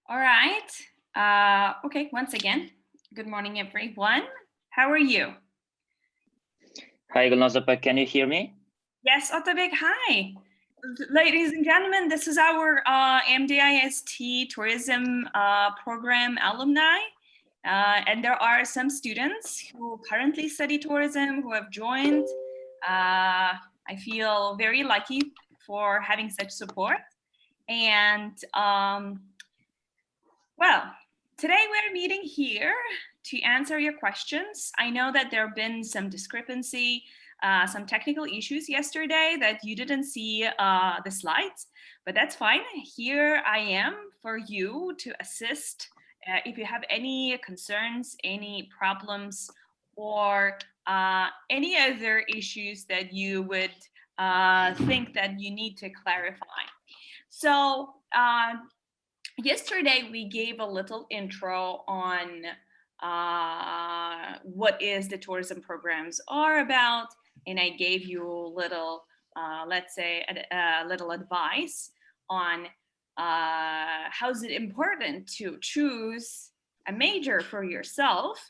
All right. Okay, once again, good morning, everyone. How are you? Hi, Gulnoza, can you hear me? Yes, Otabek, hi. Ladies and gentlemen, this is our MDIST tourism program alumni. And there are some students who currently study tourism who have joined. I feel very lucky for having such support. And well, today we're meeting here to answer your questions. I know that there have been some discrepancy, some technical issues yesterday that you didn't see the slides, but that's fine. Here I am for you to assist if you have any concerns, any problems, or any other issues that you would think that you need to clarify. So yesterday we gave a little intro on what is the tourism programs are about, and I gave you a little, let's say, a little advice on how is it important to choose a major for yourself,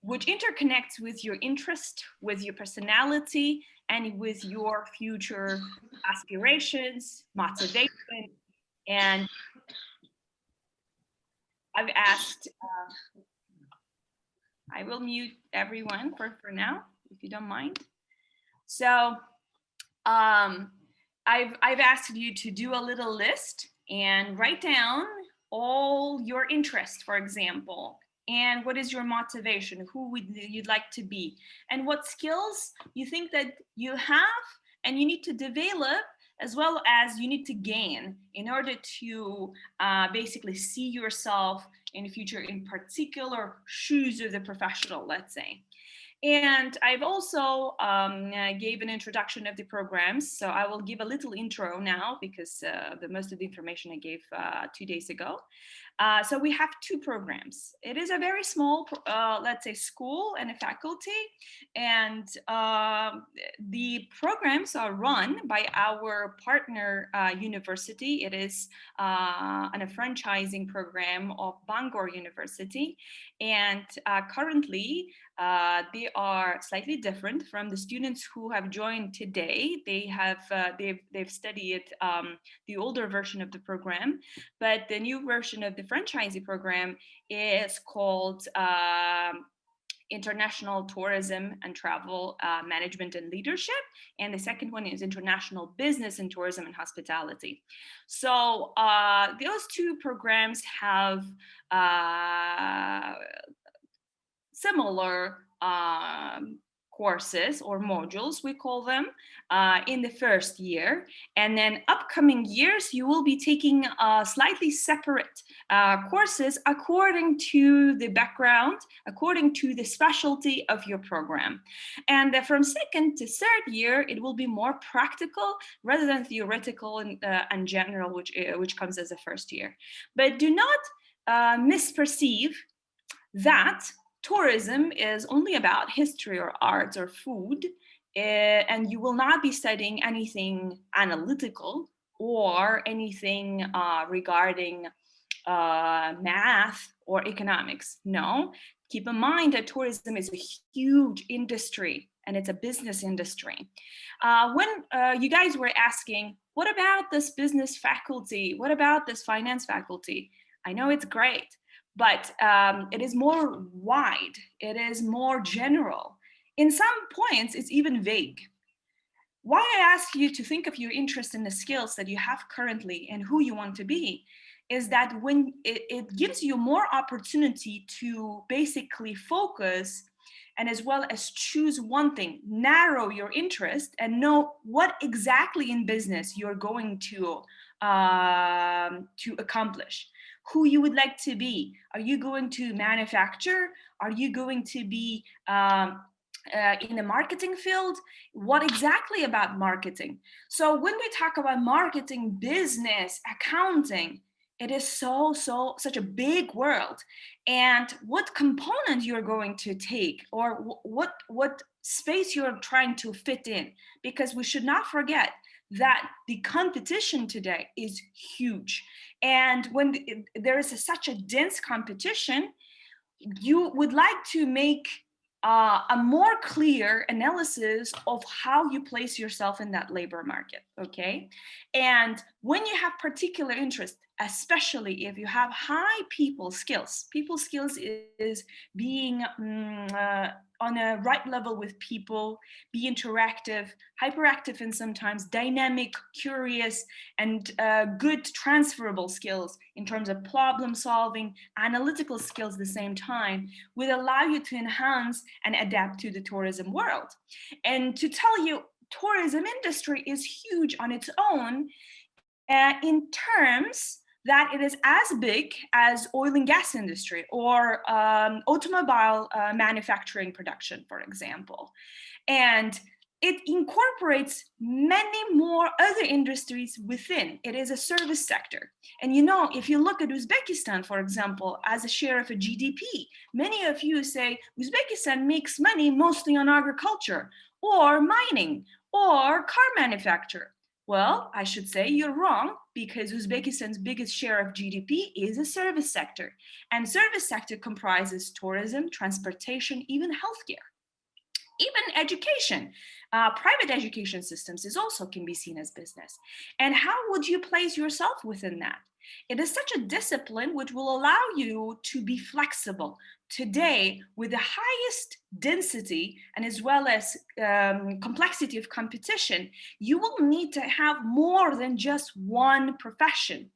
which interconnects with your interest, with your personality, and with your future aspirations, motivation. And I've asked, I will mute everyone for now, if you don't mind. So I've asked you to do a little list and write down all your interests, for example, and what is your motivation, who would you'd like to be, and what skills you think that you have and you need to develop, as well as you need to gain in order to basically see yourself in the future in particular shoes of the professional, let's say. And I've also gave an introduction of the programs. So I will give a little intro now because the most of the information I gave 2 days ago. So we have two programs. It is a very small, let's say, school and a faculty. And the programs are run by our partner university. It is a franchising program of Bangor University. And currently, they are slightly different from the students who have joined today. They've studied the older version of the program, but the new version of the franchisee program is called International Tourism and Travel Management and Leadership. And the second one is International Business and Tourism and Hospitality. So those two programs have similar courses or modules, we call them, in the first year. And then upcoming years, you will be taking slightly separate courses according to the background, according to the specialty of your program. And from second to third year, it will be more practical rather than theoretical and general, which comes as a first year. But do not misperceive that tourism is only about history or arts or food, and you will not be studying anything analytical or anything regarding math or economics. No, keep in mind that tourism is a huge industry and it's a business industry. When you guys were asking, what about this business faculty? What about this finance faculty? I know it's great, but it is more wide, it is more general. In some points, it's even vague. Why I ask you to think of your interest in the skills that you have currently and who you want to be is that when it gives you more opportunity to basically focus and as well as choose one thing, narrow your interest and know what exactly in business you're going to accomplish, who you would like to be. Are you going to manufacture? Are you going to be in the marketing field? What exactly about marketing? So when we talk about marketing, business, accounting, it is such a big world. And what component you're going to take, or what space you're trying to fit in, because we should not forget that the competition today is huge. And when there is such a dense competition, you would like to make a more clear analysis of how you place yourself in that labor market, okay? And when you have particular interest, especially if you have high people skills is being on a right level with people, be interactive, hyperactive, and sometimes dynamic, curious, and good transferable skills in terms of problem solving, analytical skills at the same time, will allow you to enhance and adapt to the tourism world. And to tell you, tourism industry is huge on its own in terms that it is as big as oil and gas industry or automobile manufacturing production, for example. And it incorporates many more other industries within. It is a service sector. And you know, if you look at Uzbekistan, for example, as a share of a GDP, many of you say Uzbekistan makes money mostly on agriculture or mining or car manufacture. Well, I should say you're wrong, because Uzbekistan's biggest share of GDP is a service sector. And service sector comprises tourism, transportation, even healthcare. Even education, private education systems can be seen as business. And how would you place yourself within that? It is such a discipline which will allow you to be flexible. Today, with the highest density and as well as complexity of competition, you will need to have more than just one profession.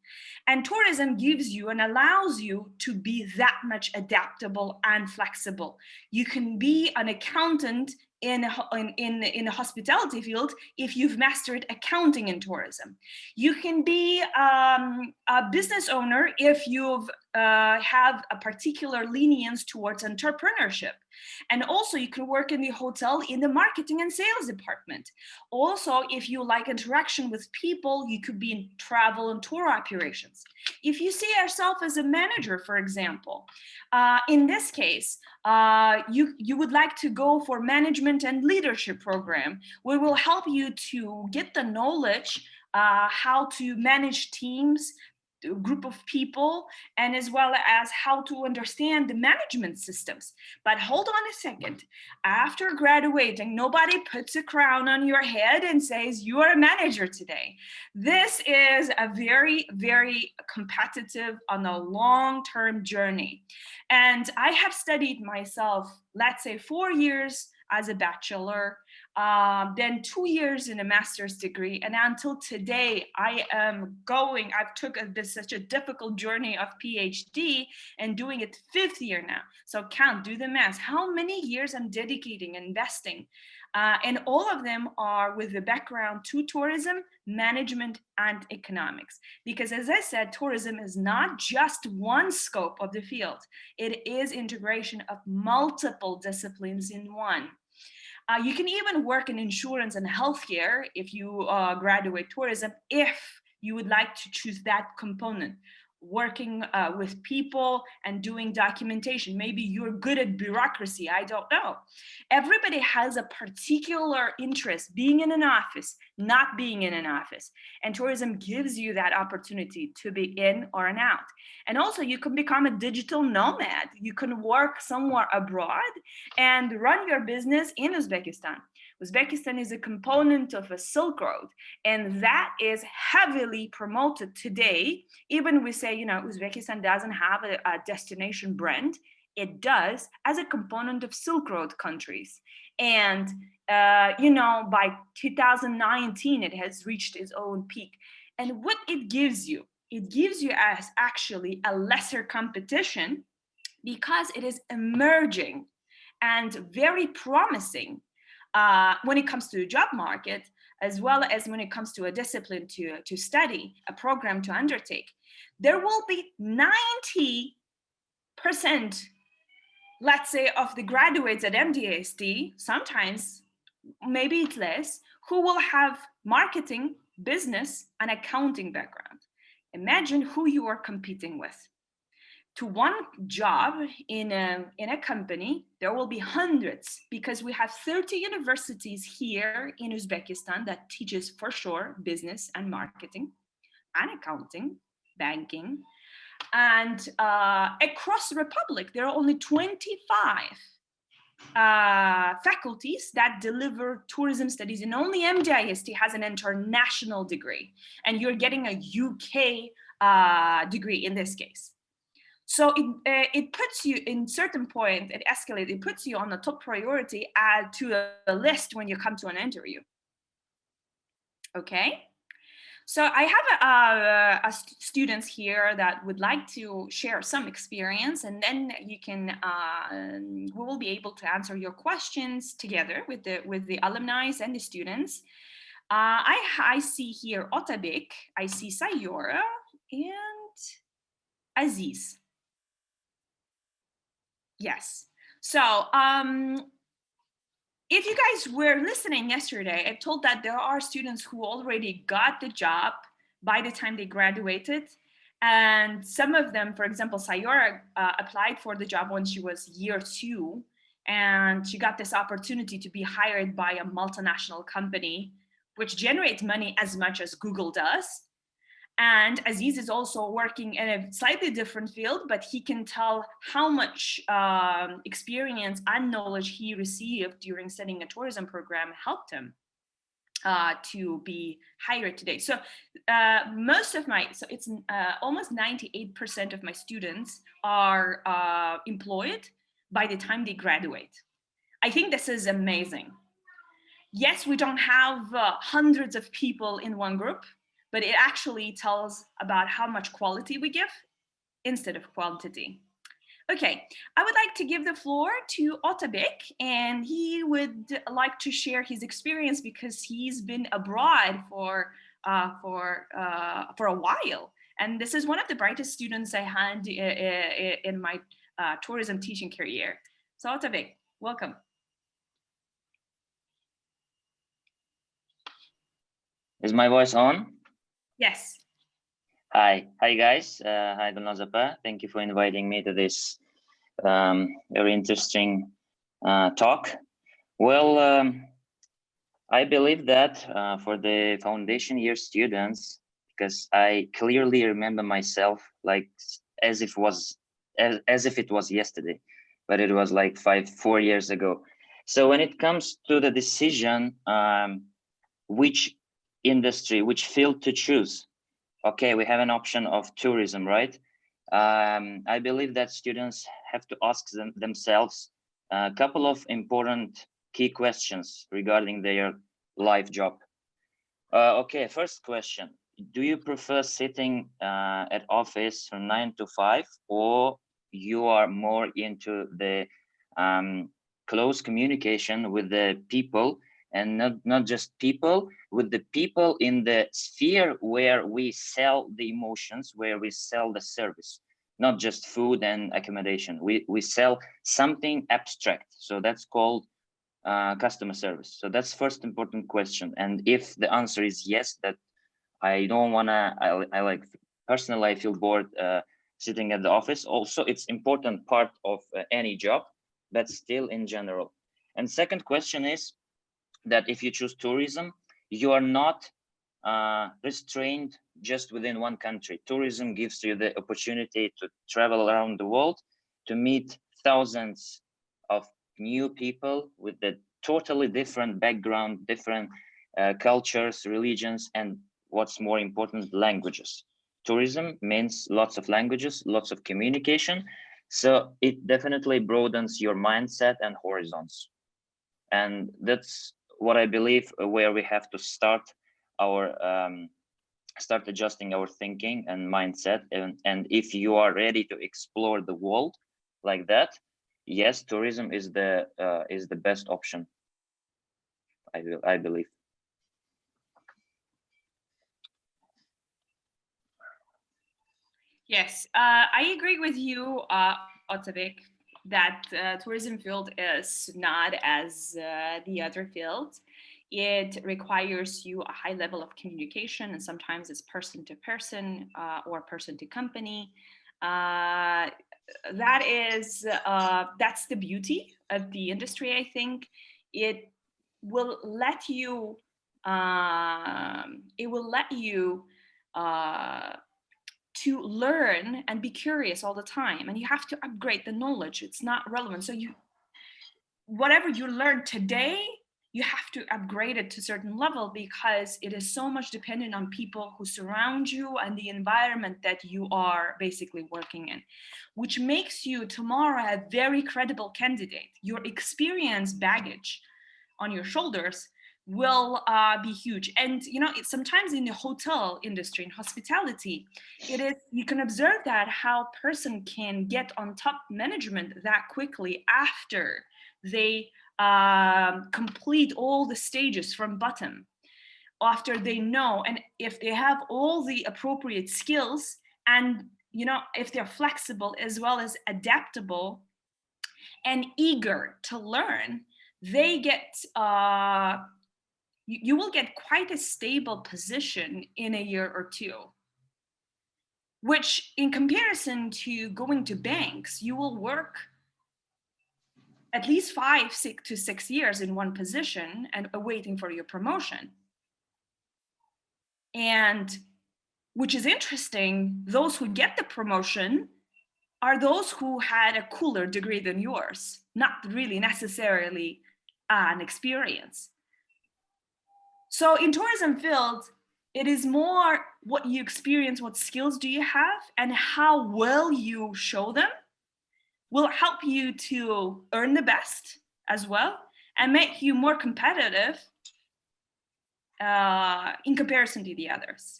And tourism gives you and allows you to be that much adaptable and flexible. You can be an accountant in the hospitality field if you've mastered accounting in tourism. You can be a business owner if you've have a particular lenience towards entrepreneurship. And also you can work in the hotel in the marketing and sales department. Also, if you like interaction with people, you could be in travel and tour operations. If you see yourself as a manager, for example, in this case, you would like to go for management and leadership program, where will help you to get the knowledge how to manage teams, group of people, and as well as how to understand the management systems. But hold on a second. After graduating, nobody puts a crown on your head and says you are a manager today. This is a very, very competitive on a long-term journey. And I have studied myself, let's say 4 years as a bachelor, then 2 years in a master's degree. And until today, I've took such a difficult journey of PhD and doing it 5th year now. So do the math, how many years I'm dedicating, investing. And all of them are with the background to tourism, management, and economics. Because as I said, tourism is not just one scope of the field. It is integration of multiple disciplines in one. You can even work in insurance and healthcare if you graduate tourism, if you would like to choose that component. Working with people and doing documentation. Maybe you're good at bureaucracy, I don't know. Everybody has a particular interest, being in an office, not being in an office. And tourism gives you that opportunity to be in or an out. And also you can become a digital nomad. You can work somewhere abroad and run your business in Uzbekistan. Uzbekistan is a component of a Silk Road, and that is heavily promoted today. Even we say, Uzbekistan doesn't have a destination brand. It does as a component of Silk Road countries. And, by 2019, it has reached its own peak. And what it gives you as actually a lesser competition, because it is emerging and very promising when it comes to the job market, as well as when it comes to a discipline to study, a program to undertake. There will be 90%, let's say, of the graduates at MDSD, sometimes maybe it's less, who will have marketing, business, and accounting background. Imagine who you are competing with. to one job in a company, there will be hundreds, because we have 30 universities here in Uzbekistan that teaches for sure business and marketing and accounting, banking. And across the republic, there are only 25 faculties that deliver tourism studies, and only MDIST has an international degree, and you're getting a UK degree in this case. So it puts you in certain point, it escalates, it puts you on the top priority, add to a list when you come to an interview. Okay. So I have students here that would like to share some experience, and then you can, we will be able to answer your questions together with the alumni and the students. I see here Otabek, I see Sayora, and Aziz. Yes. So if you guys were listening yesterday, I told that there are students who already got the job by the time they graduated. And some of them, for example, Sayora applied for the job when she was year 2, and she got this opportunity to be hired by a multinational company, which generates money as much as Google does. And Aziz is also working in a slightly different field, but he can tell how much experience and knowledge he received during studying a tourism program helped him to be hired today. So most of my, so it's almost 98% of my students are employed by the time they graduate. I think this is amazing. Yes, we don't have hundreds of people in one group, but it actually tells about how much quality we give instead of quantity. Okay, I would like to give the floor to Otabek, and he would like to share his experience because he's been abroad for a while. And this is one of the brightest students I had in my tourism teaching career. So Otabek, welcome. Is my voice on? Yes. Hi guys. Hi Gulnoza. Thank you for inviting me to this very interesting talk. Well, I believe that for the foundation year students, because I clearly remember myself like as if it was yesterday, but it was like 4 years ago. So when it comes to the decision, which industry, which field to choose, okay, we have an option of tourism, right? I believe that students have to ask themselves a couple of important key questions regarding their life job. Okay, first question. Do you prefer sitting at office from 9 to 5, or you are more into the close communication with the people, and not just people, with the people in the sphere where we sell the emotions, where we sell the service, not just food and accommodation. We sell something abstract. So that's called customer service. So that's first important question. And if the answer is yes, that I don't wanna, I like, personally, I feel bored sitting at the office. Also, it's important part of any job, but still in general. And second question is that if you choose tourism, you are not restrained just within one country. Tourism gives you the opportunity to travel around the world, to meet thousands of new people with a totally different background, different cultures, religions, and what's more important, languages. Tourism means lots of languages, lots of communication. So it definitely broadens your mindset and horizons. And that's what I believe where we have to start start adjusting our thinking and mindset. And if you are ready to explore the world like that, yes, tourism is the best option, I believe. Yes, I agree with you, Otabek, that tourism field is not as the other fields. It requires you a high level of communication, and sometimes it's person to person or person to company. that's the beauty of the industry. I think it will let you uh, to learn and be curious all the time, and you have to upgrade the knowledge. It's not relevant. So whatever you learn today, you have to upgrade it to a certain level, because it is so much dependent on people who surround you and the environment that you are basically working in, which makes you tomorrow a very credible candidate. Your experience baggage on your shoulders will be huge. And sometimes in the hotel industry, in hospitality, you can observe that how a person can get on top management that quickly after they complete all the stages from bottom, after they know, and if they have all the appropriate skills, and if they're flexible as well as adaptable and eager to learn, they get you will get quite a stable position in a year or two, which in comparison to going to banks, you will work at least 5, 6 to 6 years in one position and waiting for your promotion. And which is interesting, those who get the promotion are those who had a cooler degree than yours, not really necessarily an experience. So in tourism field, it is more what you experience, what skills do you have, and how well you show them will help you to earn the best as well, and make you more competitive in comparison to the others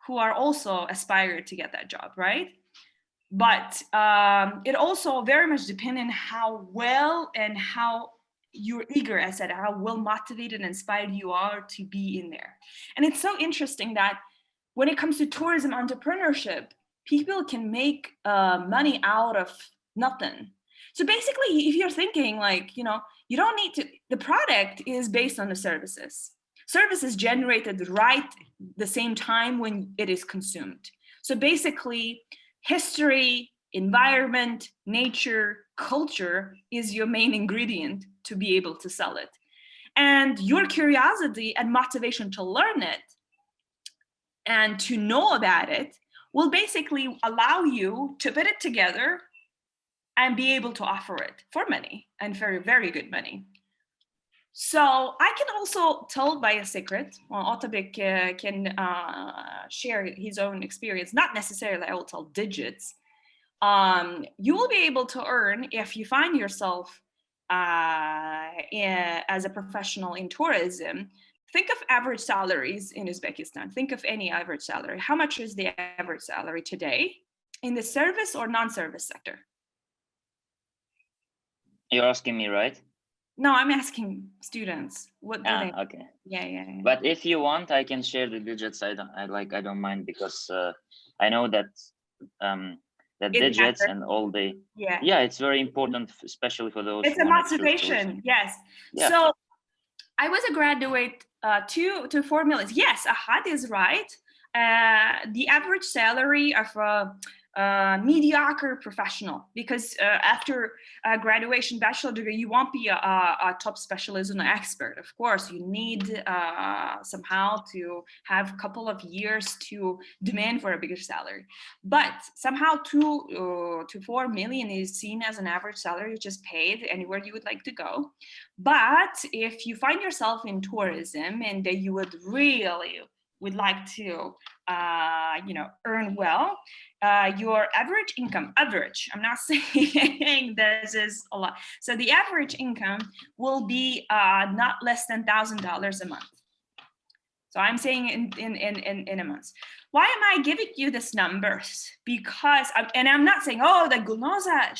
who are also aspired to get that job, right? But it also very much depends on how well and how you're eager, as I said, how well motivated and inspired you are to be in there. And it's so interesting that when it comes to tourism entrepreneurship, people can make money out of nothing. So basically, if you're thinking like, you don't need to, the product is based on the services. Services generated right the same time when it is consumed. So basically, history, environment, nature, culture is your main ingredient to be able to sell it. And your curiosity and motivation to learn it and to know about it will basically allow you to put it together and be able to offer it for money, and very, very good money. So I can also tell by a secret. Well, Otabek can share his own experience. Not necessarily I will tell digits. You will be able to earn, if you find yourself as a professional in tourism. Think of average salaries in Uzbekistan. Think of any average salary. How much is the average salary today in the service or non-service sector? You're asking me, right? No, I'm asking students. What do they? Okay. Yeah. But if you want, I can share the digits. I don't mind, because I know that the digits matters. and all the it's very important, especially for those. It's a motivation. Yes. Yeah. So I was a graduate 2 to 4 million. Yes, Ahad is right. The average salary of a mediocre professional, because after graduation bachelor degree, you won't be a top specialist and an expert. Of course, you need somehow to have a couple of years to demand for a bigger salary. But somehow 2 to 4 million is seen as an average salary, which is paid anywhere you would like to go. But if you find yourself in tourism and that you would like to earn well, your average income, I'm not saying this is a lot. So the average income will be not less than $1,000 a month. So I'm saying in a month. Why am I giving you these numbers? Because, I'm not saying, the Gulnoza,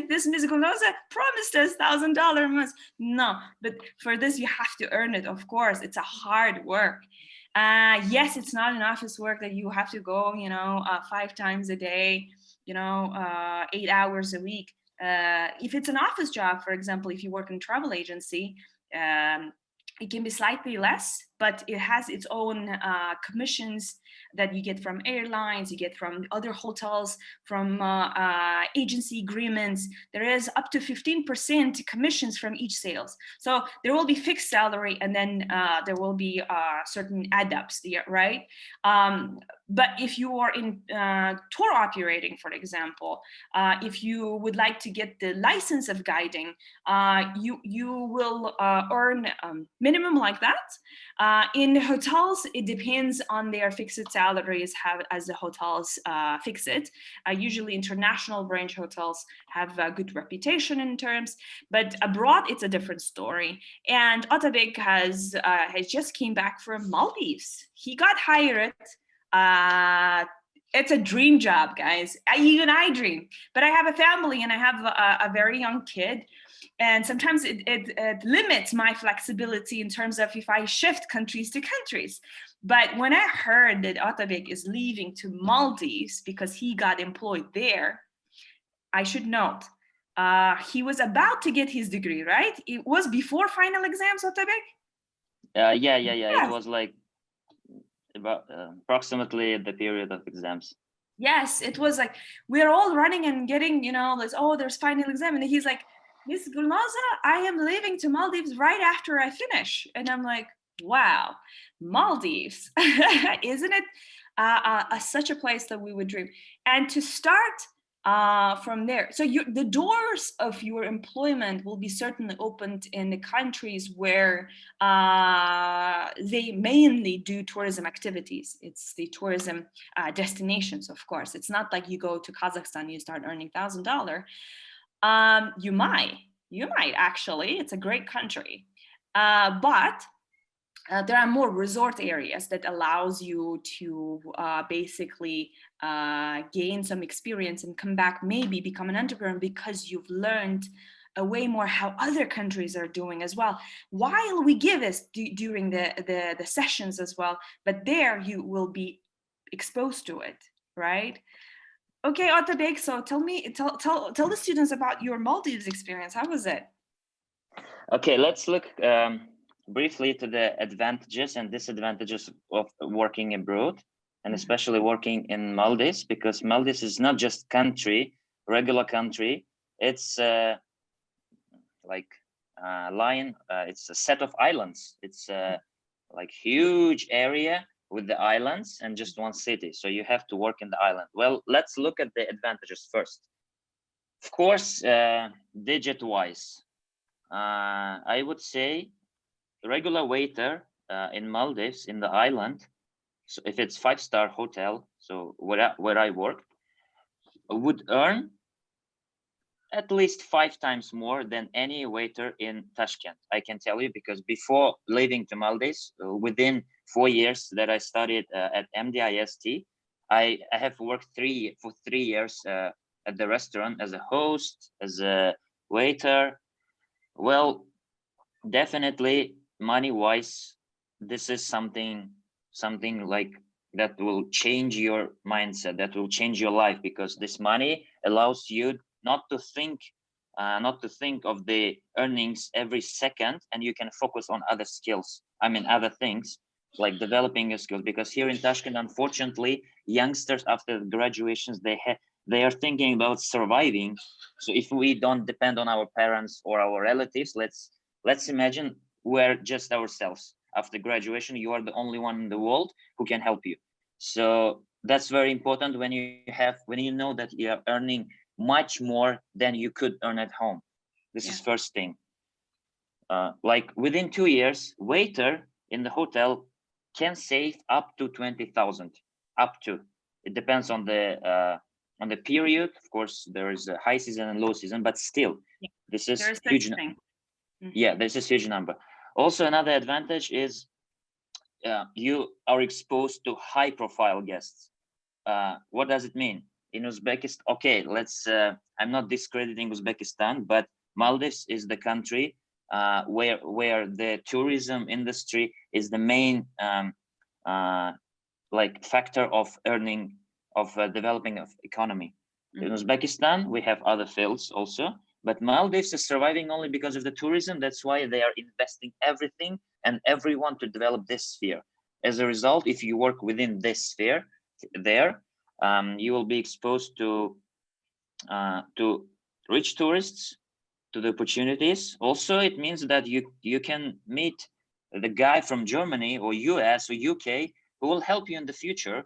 this Ms. Gulnoza promised us $1,000 a month. No, but for this, you have to earn it. Of course, it's a hard work. Yes, it's not an office work that you have to go, 5 times a day, 8 hours a week. If it's an office job, for example, if you work in a travel agency, it can be slightly less, but it has its own commissions that you get from airlines, you get from other hotels, from agency agreements. There is up to 15% commissions from each sales. So there will be fixed salary, and then there will be certain add-ups there, right? But if you are in tour operating, for example, if you would like to get the license of guiding, you will earn minimum like that. In hotels, it depends on their fixed salaries, as the hotels fix it. Usually international branch hotels have a good reputation in terms, but abroad it's a different story. And Atabek has just came back from Maldives. He got hired. It's a dream job, guys. Even I dream, but I have a family and I have a very young kid. And sometimes it limits my flexibility in terms of if I shift countries to countries. But when I heard that Atabek is leaving to Maldives because he got employed there, I should note, he was about to get his degree, right? It was before final exams, Atabek? Yeah. Yes. It was like about approximately the period of exams. Yes, it was like we're all running and getting, like, oh, there's final exam, and he's like, Miss Gulnoza, I am leaving to Maldives right after I finish, and I'm like, wow, Maldives, isn't it such a place that we would dream? And to start from there, so the doors of your employment will be certainly opened in the countries where they mainly do tourism activities. It's the tourism destinations, of course. It's not like you go to Kazakhstan, you start earning $1,000. You might actually. It's a great country, but there are more resort areas that allows you to basically gain some experience and come back, maybe become an entrepreneur because you've learned way more how other countries are doing as well, while we give this during the sessions as well, but there you will be exposed to it, right? Okay, Atabek, so tell the students about your Maldives experience. How was it? Okay, let's look briefly to the advantages and disadvantages of working abroad, and especially working in Maldives, because Maldives is not just regular country. It's like it's a set of islands. It's like huge area with the islands and just one city. So you have to work in the island. Well, let's look at the advantages first. Of course, digit-wise, I would say regular waiter in Maldives, in the island, so if it's 5-star hotel, so where I worked, would earn at least 5 times more than any waiter in Tashkent. I can tell you, because before leaving to Maldives, within 4 years that I studied at MDIST, I have worked for 3 years at the restaurant as a host, as a waiter. Well, definitely money-wise, this is something like that will change your mindset, that will change your life, because this money allows you not to think of the earnings every second, and you can focus on other skills. I mean, other things like developing your skills. Because here in Tashkent, unfortunately, youngsters after graduations, they are thinking about surviving. So if we don't depend on our parents or our relatives, let's imagine we're just ourselves. After graduation, you are the only one in the world who can help you. So that's very important when you know that you are earning much more than you could earn at home. This is first thing. Like within 2 years, waiter in the hotel can save up to 20,000. Up to. It depends on the period. Of course, there is a high season and low season, but still, this is huge. Yeah, this is huge number. Also, another advantage is you are exposed to high-profile guests. What does it mean? In Uzbekistan, okay, I'm not discrediting Uzbekistan, but Maldives is the country where the tourism industry is the main like factor of developing of economy. In Uzbekistan, we have other fields also, but Maldives is surviving only because of the tourism. That's why they are investing everything and everyone to develop this sphere. As a result, if you work within this sphere there, you will be exposed to rich tourists, to the opportunities. Also, it means that you can meet the guy from Germany or US or UK who will help you in the future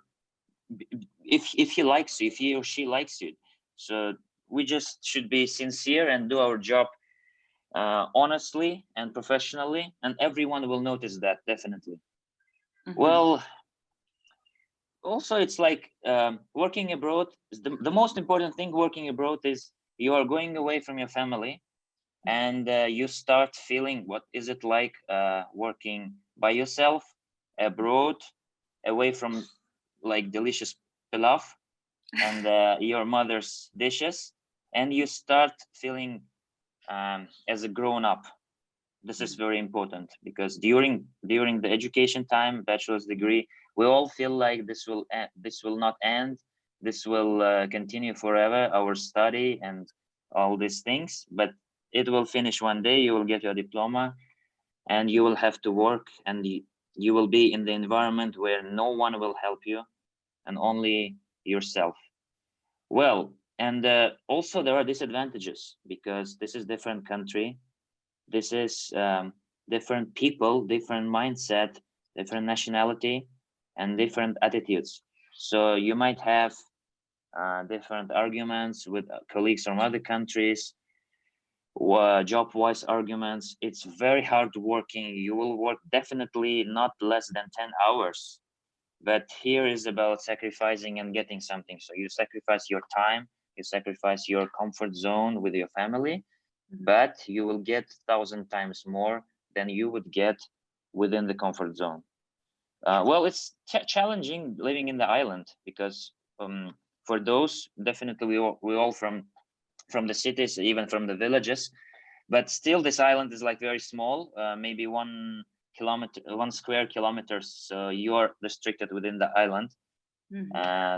if he likes you, if he or she likes you. So we just should be sincere and do our job honestly and professionally, and everyone will notice that, definitely. Well, also it's like working abroad is the most important thing. Working abroad is you are going away from your family, and you start feeling what is it like working by yourself abroad, away from like delicious pilaf and your mother's dishes, and you start feeling as a grown-up. This is very important, because during the education time, bachelor's degree, we all feel like this will not end, this will continue forever, our study and all these things, but it will finish one day. You will get your diploma and you will have to work, and you will be in the environment where no one will help you and only yourself. Well, and also there are disadvantages, because this is different country, this is different people, different mindset, different nationality, and different attitudes. So you might have different arguments with colleagues from other countries, job-wise arguments. It's very hard working. You will work definitely not less than 10 hours. But here is about sacrificing and getting something. So you sacrifice your time, you sacrifice your comfort zone with your family, but you will get 1,000 times more than you would get within the comfort zone. Well, it's challenging living in the island, because for those, definitely we all from the cities, even from the villages, but still this island is like very small, maybe 1 square kilometer, so you are restricted within the island.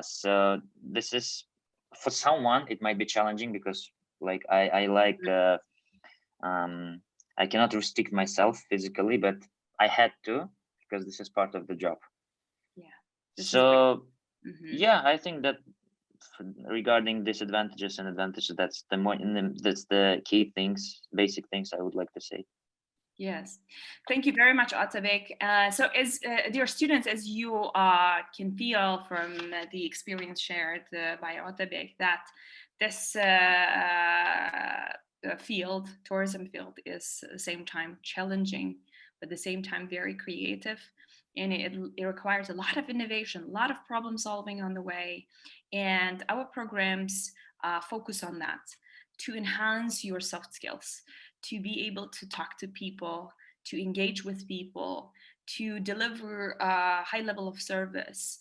So this is, for someone it might be challenging, because like I like I cannot restrict myself physically, but I had to, because this is part of the job. So yeah, I think that regarding disadvantages and advantages, that's the key things, basic things I would like to say. Yes, thank you very much, Atabek. So as dear students, as you can feel from the experience shared by Atabek, that this tourism field, is at the same time challenging, but at the same time very creative. And it requires a lot of innovation, a lot of problem solving on the way. And our programs focus on that, to enhance your soft skills, to be able to talk to people, to engage with people, to deliver a high level of service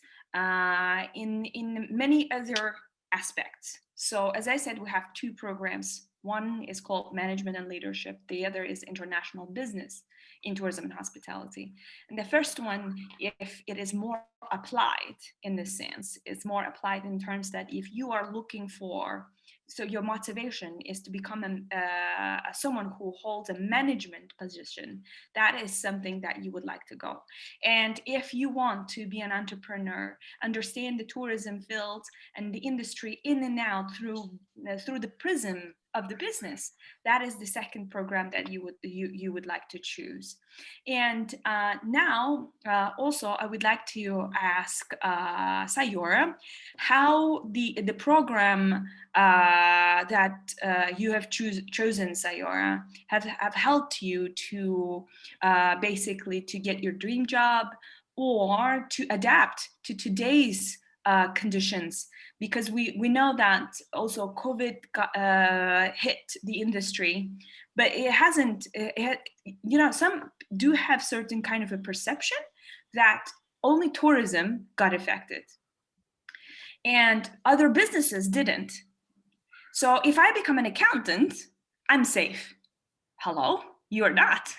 in many other aspects. So as I said, we have 2 programs. One is called Management and Leadership. The other is International Business in Tourism and Hospitality. And the first one, if it is more applied in this sense, it's more applied in terms that if you are looking for, so your motivation is to become someone who holds a management position, that is something that you would like to go. And if you want to be an entrepreneur, understand the tourism field and the industry in and out through the prism of the business, that is the second program that you would like to choose. And now also I would like to ask Sayora how the program that you have chosen, Sayora, have helped you to basically to get your dream job, or to adapt to today's conditions, because we know that also COVID hit the industry, but it hasn't. Some do have certain kind of a perception that only tourism got affected, and other businesses didn't. So if I become an accountant, I'm safe. Hello, you are not.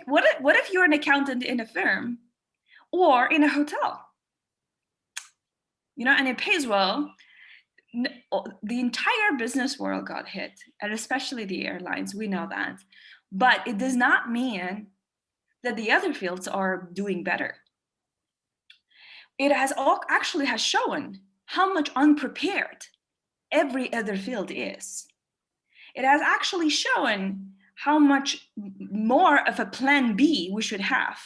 What if you're an accountant in a firm or in a hotel? And it pays well. The entire business world got hit, and especially the airlines. We know that. but it does not mean that the other fields are doing better. It has actually has shown how much unprepared every other field is. It has actually shown how much more of a plan B we should have.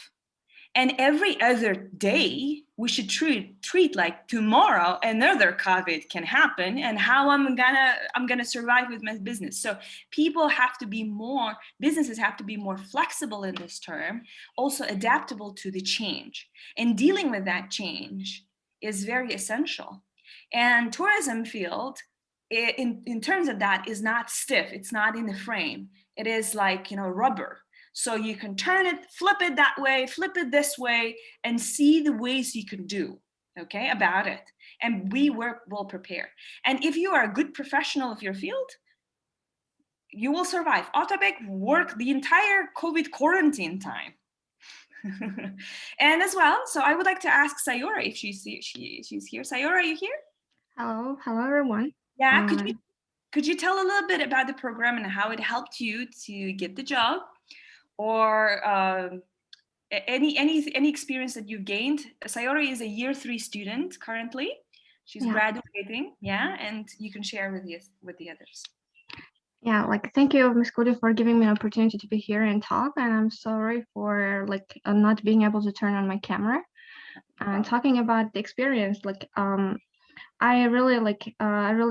And every other day, we should treat like tomorrow another COVID can happen, and how I'm gonna survive with my business. So businesses have to be more flexible in this term, also adaptable to the change. And dealing with that change is very essential. And tourism field, in terms of that, is not stiff. It's not in the frame. It is like, rubber. So you can turn it, flip it that way, flip it this way, and see the ways you can do, okay, about it. And we will prepare. And if you are a good professional of your field, you will survive. Atabek worked the entire COVID quarantine time. And as well, so I would like to ask Sayora if she's here. Sayora, are you here? Hello, everyone. Yeah, could you tell a little bit about the program and how it helped you to get the job, or any experience that you've gained? Sayori is a year 3 student currently. She's graduating, and you can share with the others. Yeah, thank you, Ms. Cody, for giving me an opportunity to be here and talk. And I'm sorry for not being able to turn on my camera. And talking about the experience, I really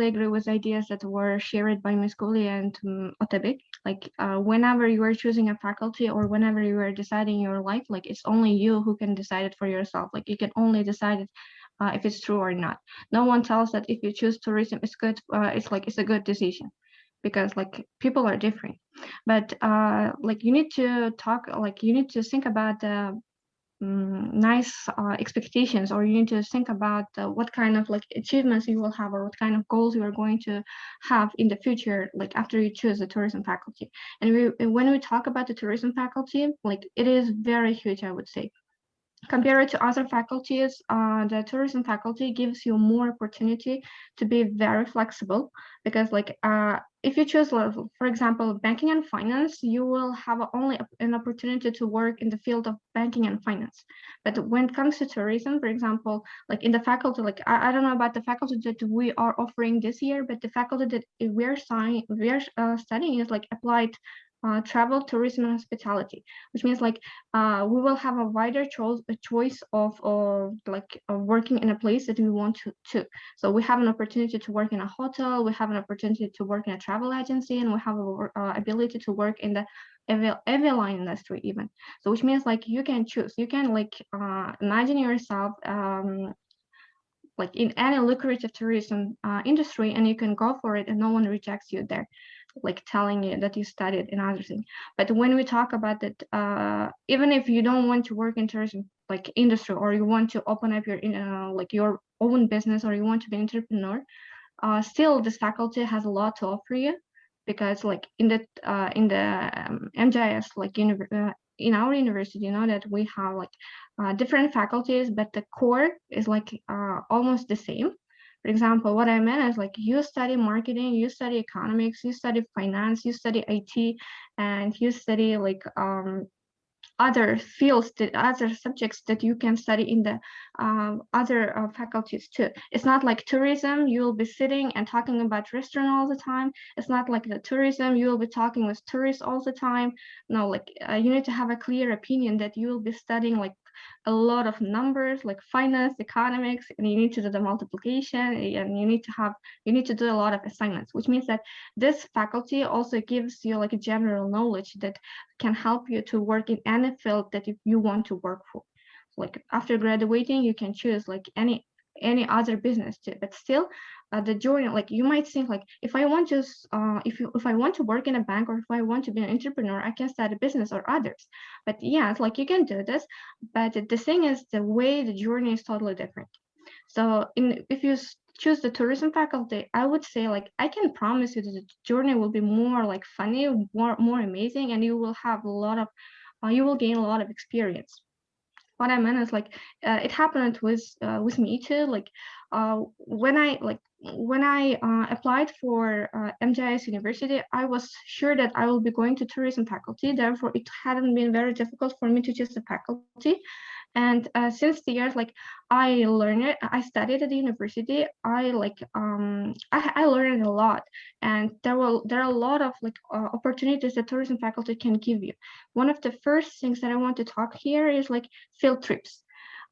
agree with ideas that were shared by Ms. Cody and Otabek. Whenever you are choosing a faculty or whenever you are deciding your life, it's only you who can decide it for yourself. You can only decide it if it's true or not. No one tells that if you choose tourism, it's good. It's a good decision, because people are different. But you need to talk. You need to think about the nice expectations, or you need to think about what kind of achievements you will have, or what kind of goals you are going to have in the future, after you choose the tourism faculty. And when we talk about the tourism faculty, it is very huge, I would say. Compared to other faculties, the tourism faculty gives you more opportunity to be very flexible, because if you choose, for example, banking and finance, you will have only an opportunity to work in the field of banking and finance. But when it comes to tourism, for example, in the faculty, I don't know about the faculty that we are offering this year, but the faculty that we're studying is applied travel, tourism, and hospitality, which means we will have a wider choice of working in a place that we want to. So we have an opportunity to work in a hotel, we have an opportunity to work in a travel agency, and we have a ability to work in the aviation industry even. So which means you can choose, you can imagine yourself in any lucrative tourism industry, and you can go for it and no one rejects you there, telling you that you studied in other things. But when we talk about that, even if you don't want to work in tourism industry, or you want to open up your own business, or you want to be an entrepreneur, still this faculty has a lot to offer you, because in the MGIS, in our university, that we have different faculties, but the core is almost the same. For example, what I meant is you study marketing, you study economics, you study finance, you study IT, and you study other fields, other subjects that you can study in the other faculties too. It's not like tourism, you will be sitting and talking about restaurant all the time. It's not like the tourism, you will be talking with tourists all the time. No, you need to have a clear opinion that you will be studying a lot of numbers, finance, economics, and you need to do the multiplication, and you need to do a lot of assignments, which means that this faculty also gives you a general knowledge that can help you to work in any field that you want to work for. After graduating, you can choose any other business too, but still the journey, you might think if I want to if I want to work in a bank, or if I want to be an entrepreneur, I can start a business or others. But yeah, it's you can do this, but the thing is, the way the journey is totally different. So if you choose the tourism faculty, I would say I can promise you that the journey will be more funny, more amazing, and you will have a lot of you will gain a lot of experience. what I meant is like it happened with me too. Like when I applied for MGIS University, I was sure that I will be going to tourism faculty. Therefore, it hadn't been very difficult for me to choose the faculty. And since the years, like I learned it, I studied at the university. I learned a lot, and there are a lot of like opportunities that tourism faculty can give you. One of the first things that I want to talk here is like field trips.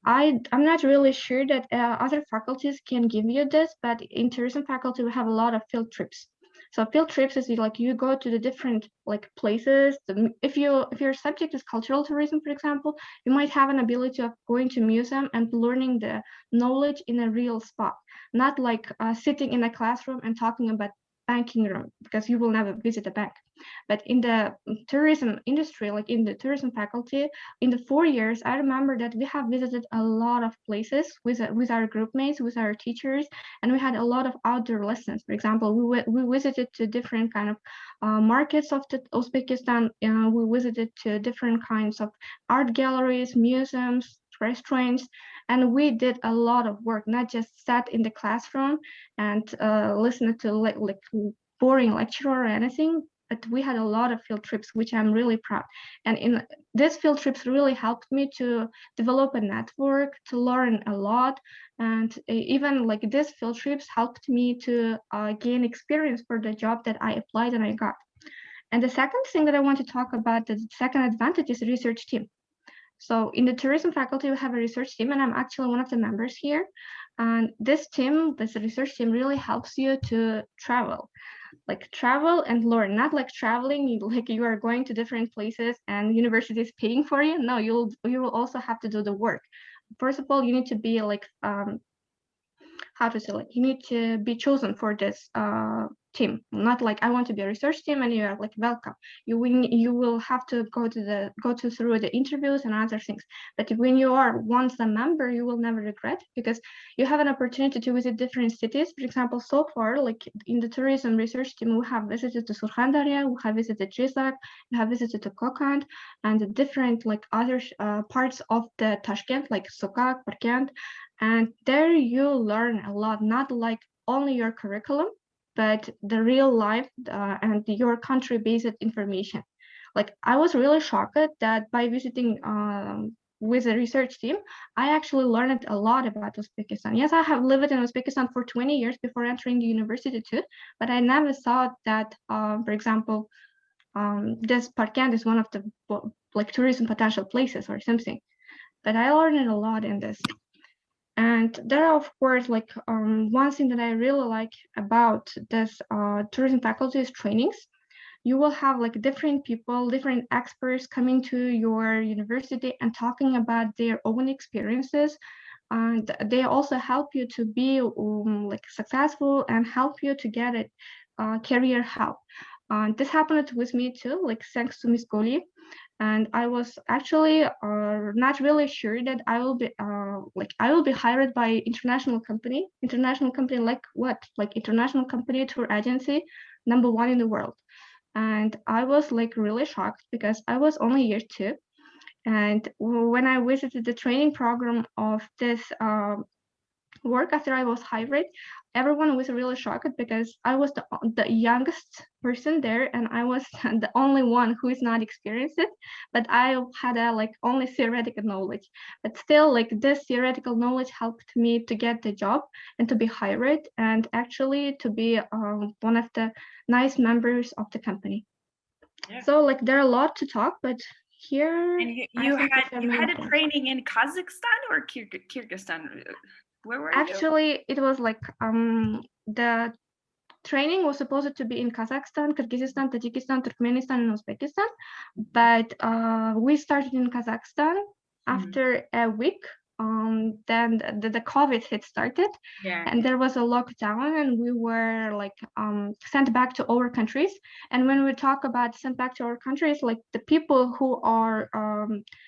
I'm not really sure that other faculties can give you this, but in tourism faculty we have a lot of field trips. So field trips is like you go to the different like places. If your subject is cultural tourism, for example, you might have an ability of going to museum and learning the knowledge in a real spot, not like sitting in a classroom and talking about banking room, because you will never visit a bank. But in the tourism industry, like in the tourism faculty, in the 4 years, I remember that we have visited a lot of places with our group mates, with our teachers, and we had a lot of outdoor lessons. For example, we visited to different kind of markets of the Uzbekistan. We visited to different kinds of art galleries, museums, restaurants, and we did a lot of work, not just sat in the classroom and listen to like boring lecture or anything, but we had a lot of field trips, which I'm really proud. And in these field trips really helped me to develop a network, to learn a lot. And even like these field trips helped me to gain experience for the job that I applied and I got. And the second thing that I want to talk about, the second advantage, is research team. So in the tourism faculty, we have a research team, and I'm actually one of the members here. And this research team really helps you to travel and learn, not like traveling, like you are going to different places and university is paying for you. No, you will also have to do the work. First of all, you need to be like, how to say, like you need to be chosen for this team, not like I want to be a research team and you are like welcome. You will have to go through the interviews and other things. But when you are once a member, you will never regret, because you have an opportunity to visit different cities. For example, so far, like in the tourism research team, we have visited to Surkhandarya, we have visited Rizak, we have visited to Kokand, and the different like other parts of the Tashkent, like Sokak, Parkent. And there you learn a lot, not like only your curriculum, but the real life and your country-based information. Like I was really shocked that by visiting with a research team, I actually learned a lot about Uzbekistan. Yes, I have lived in Uzbekistan for 20 years before entering the university too, but I never thought that, for example, this Parkent is one of the like tourism potential places or something. But I learned a lot in this. And there are, of course, like one thing that I really like about this tourism faculty is trainings. You will have like different people, different experts coming to your university and talking about their own experiences. And they also help you to be like successful and help you to get a career help. This happened with me too, like thanks to Miss Goli. And I was actually not really sure that I will be hired by international company like what, like international company tour agency, #1 in the world. And I was like really shocked because I was only year 2. And when I visited the training program of this work after I was hired, everyone was really shocked because I was the youngest person there, and I was the only one who is not experienced it. But I had a like only theoretical knowledge. But still, like this theoretical knowledge helped me to get the job and to be hired, and actually to be one of the nice members of the company. Yeah. So like there are a lot to talk, but here. And you had a training in Kazakhstan or Kyrgyzstan? Where were you? Actually, it was like the training was supposed to be in Kazakhstan, Kyrgyzstan, Tajikistan, Turkmenistan, and Uzbekistan. But we started in Kazakhstan. After a week. Then the COVID had started, and there was a lockdown, and we were like sent back to our countries. And when we talk about sent back to our countries, like the people who are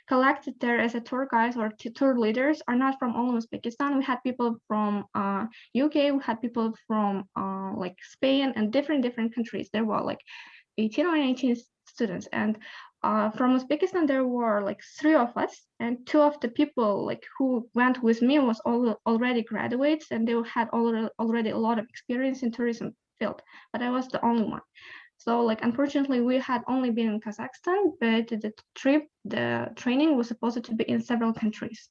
collected there as a tour guides or tour leaders are not from all Uzbekistan. We had people from UK, we had people from like Spain and different countries. There were like 18 or 19 students, and from Uzbekistan, there were like 3 of us, and 2 of the people like who went with me was already graduates, and they had already a lot of experience in tourism field, but I was the only one. So like unfortunately, we had only been in Kazakhstan, but the training was supposed to be in several countries.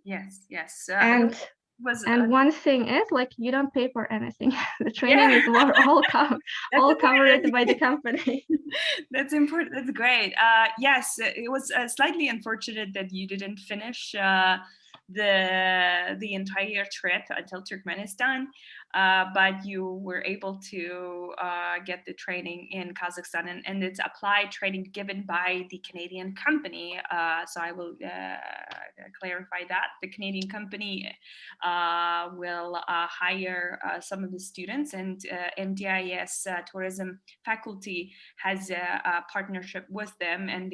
Yes, yes. And It was one thing is like you don't pay for anything. The training yeah. is all covered by the company. That's important. That's great. Yes, it was slightly unfortunate that you didn't finish the entire trip until Turkmenistan, but you were able to get the training in Kazakhstan, and it's applied training given by the Canadian company. So I will clarify that the Canadian company will hire some of the students, and MDIS tourism faculty has a partnership with them, and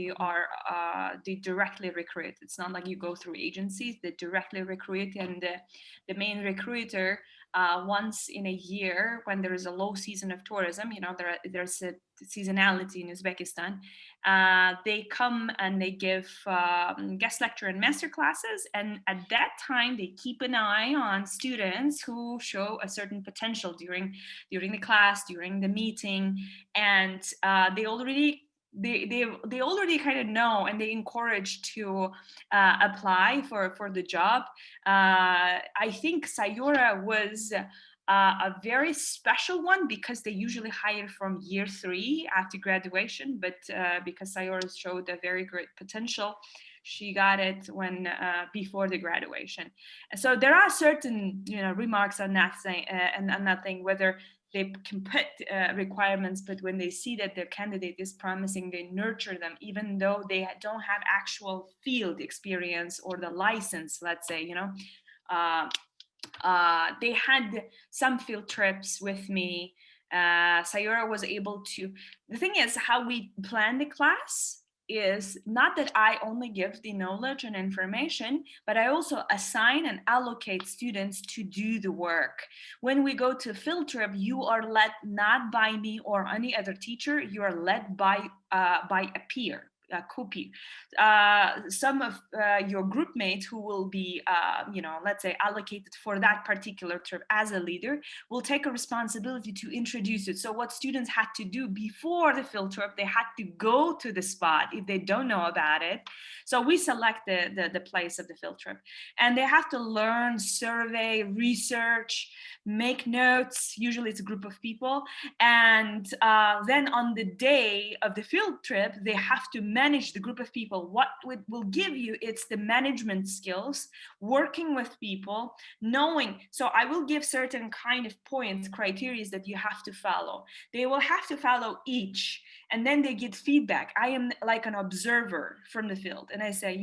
they directly recruit. It's not like you go through agencies; they directly recruit, and the main recruiter once in a year, when there is a low season of tourism, there's a seasonality in Uzbekistan. They come and they give guest lecture and master classes, and at that time they keep an eye on students who show a certain potential during the class, during the meeting, and they already kind of know, and they encourage to apply for the job. I think Sayura was a very special one because they usually hire from year 3 after graduation, but because Sayura showed a very great potential, she got it when before the graduation. And so there are certain remarks on that thing, and on that thing, whether they can put requirements, but when they see that their candidate is promising, they nurture them, even though they don't have actual field experience or the license, let's say, they had some field trips with me. Sayura was able to, the thing is how we plan the class is not that I only give the knowledge and information, but I also assign and allocate students to do the work. When we go to field trip, you are led not by me or any other teacher, you are led by a peer. Copy. Some of your group mates who will be, let's say, allocated for that particular trip as a leader will take a responsibility to introduce it. So what students had to do before the field trip, they had to go to the spot if they don't know about it. So we select the place of the field trip, and they have to learn, survey, research, make notes. Usually it's a group of people, and then on the day of the field trip, they have to manage the group of people. What it will give you, it's the management skills, working with people, knowing. So I will give certain kind of points, criteria that you have to follow. They will have to follow each, and then they get feedback. I am like an observer from the field, and I say,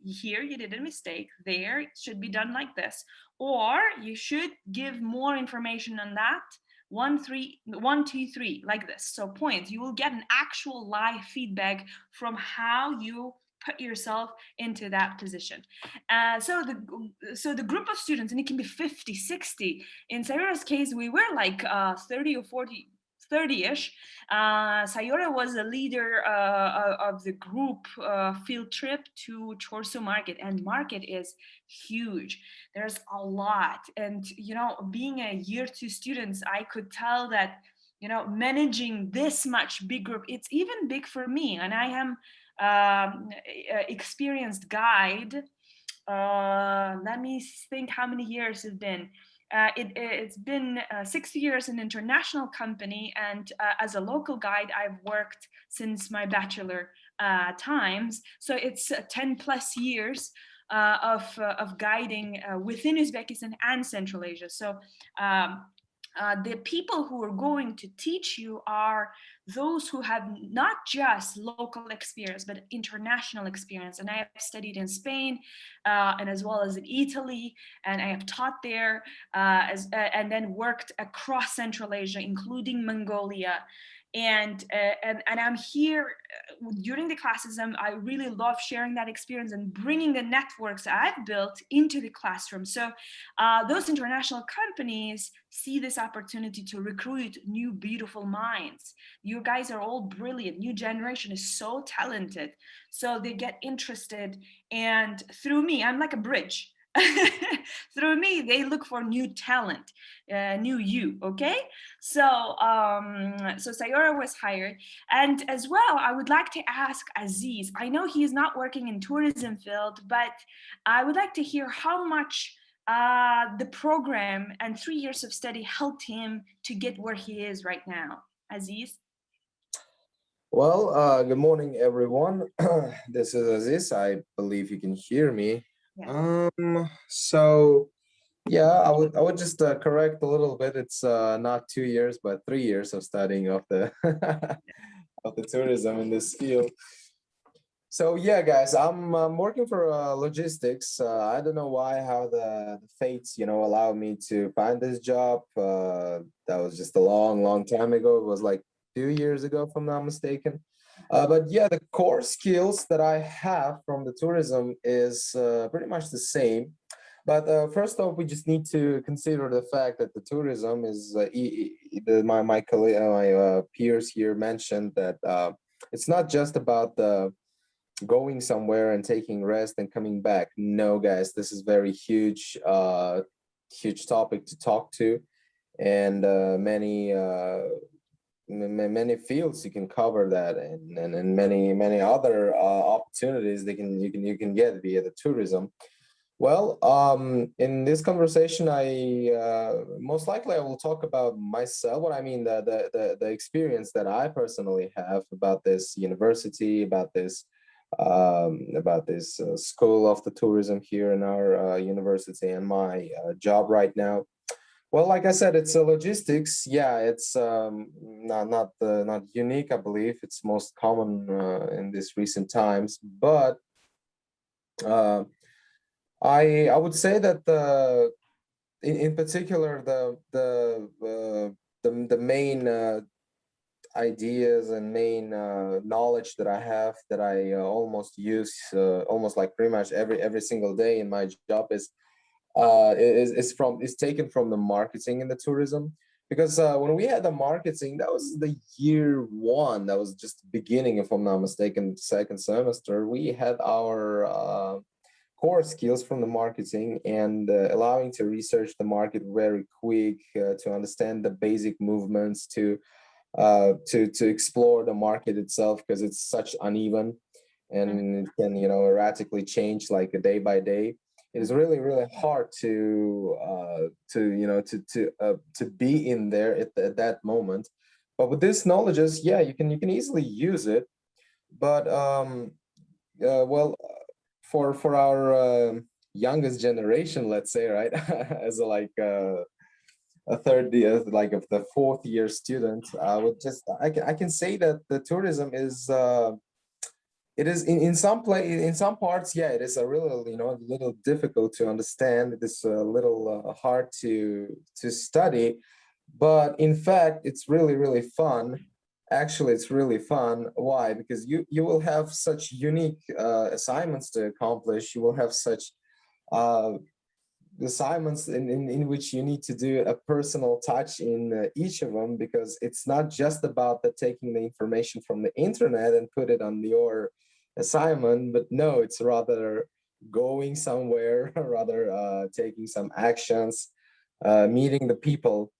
here you did a mistake, there it should be done like this, or you should give more information on that. 1, 2, 3, like this. So points, you will get an actual live feedback from how you put yourself into that position. So the group of students, and it can be 50, 60. In Sayura's case, we were like 30 or 40, 30-ish. Sayura was a leader of the group field trip to Chorsu market, and market is huge. There's a lot, and being a year 2 students, I could tell that managing this much big group, it's even big for me, and I am experienced guide. Let me think how many years it's been. It's been 6 years in international company, and as a local guide, I've worked since my bachelor times. So it's 10 plus years of guiding within Uzbekistan and Central Asia. So the people who are going to teach you are those who have not just local experience, but international experience. And I have studied in Spain and as well as in Italy, and I have taught there and then worked across Central Asia, including Mongolia. and I'm here during the classes. I really love sharing that experience and bringing the networks I've built into the classroom. So those international companies see this opportunity to recruit new beautiful minds. You guys are all brilliant. New generation is so talented. So they get interested, and through me, I'm like a bridge. Through me, they look for new talent, new you. Okay, so so Sayora was hired, and as well, I would like to ask Aziz. I know he is not working in tourism field, but I would like to hear how much the program and 3 years of study helped him to get where he is right now. Aziz. Well, good morning, everyone. This is Aziz. I believe you can hear me. Yeah. So yeah, I would just correct a little bit. It's not 2 years, but 3 years of studying of the of the tourism in this field. So yeah, guys, I'm working for logistics. I don't know why, how the fates, allowed me to find this job. That was just a long, long time ago. It was like 2 years ago, if I'm not mistaken. But yeah, the core skills that I have from the tourism is pretty much the same. But first off, we just need to consider the fact that the tourism is my peers here mentioned that it's not just about the going somewhere and taking rest and coming back. No, guys, this is very huge topic to talk to, and many fields you can cover that, and many other opportunities you can get via the tourism. Well, in this conversation, I most likely I will talk about myself. What I mean, the experience that I personally have about this university, about this school of the tourism here in our university, and my job right now. Well, like I said, it's a logistics. Yeah, it's not unique. I believe it's most common in these recent times, but. Uh, I would say that in particular the main ideas and main knowledge that I have, that I almost use almost like pretty much every single day in my job is taken from the marketing in the tourism. Because when we had the marketing, that was the year one, that was just the beginning, if I'm not mistaken, second semester. We had our core skills from the marketing, and allowing to research the market very quick, to understand the basic movements, to explore the market itself, because it's such uneven, and it can erratically change like a day by day. It is really hard to be in there at that moment. But with this knowledges, yeah, you can easily use it. But well, for our youngest generation, let's say, right, as a third year, like of the fourth year student, I can say that the tourism is it is in some parts, yeah, it is a little difficult to understand. It is a little hard to study, but in fact it's really fun. Actually, it's really fun. Why? Because you will have such unique assignments to accomplish. You will have such uh, assignments in which you need to do a personal touch in each of them, because it's not just about taking the information from the internet and put it on your assignment, but no, it's rather going somewhere, rather taking some actions, meeting the people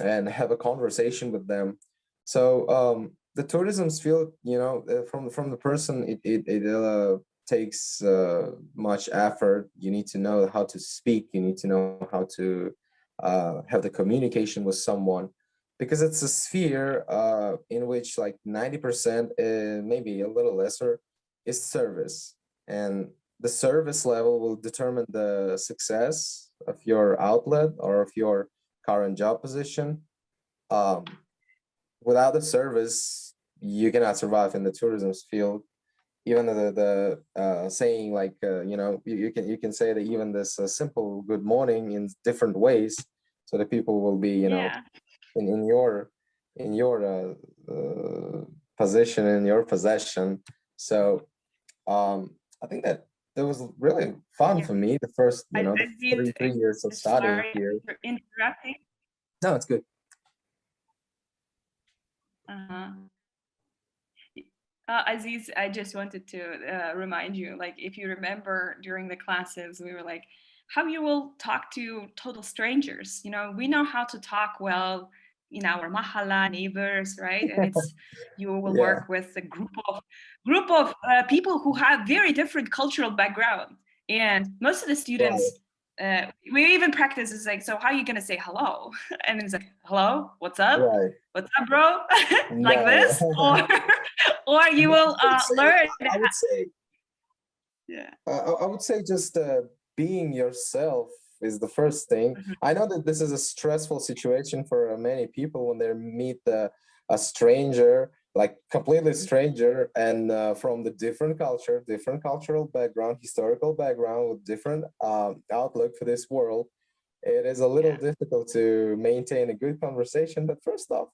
and have a conversation with them. So the tourism field, from the person, it takes much effort. You need to know how to speak. You need to know how to have the communication with someone, because it's a sphere in which like 90%, maybe a little lesser, is service, and the service level will determine the success of your outlet or of your current job position. Um, Without the service, you cannot survive in the tourism field. Even the saying, like you can say that even this simple good morning in different ways, so that people will be Yeah. in in your position, in your possession. So I think that was really fun Yeah. for me. The first, I the did. three years of studying Sorry here. for interrupting. No, it's good. Aziz, I just wanted to remind you, like, if you remember during the classes, we were like, how you will talk to total strangers. We know how to talk well in our mahalla neighbors, right? And it's you will Yeah. work with a group of people who have very different cultural background, and most of the students. We even practice is like, so how are you gonna say hello? And it's like, hello, what's up? Right. What's up, bro? Like No. this, or you will learn. I would say, Yeah. I would say just being yourself is the first thing. I know that this is a stressful situation for many people when they meet a stranger, like completely stranger, and from the different culture, different cultural background, historical background, with different outlook for this world. It is a little difficult to maintain a good conversation. But first off,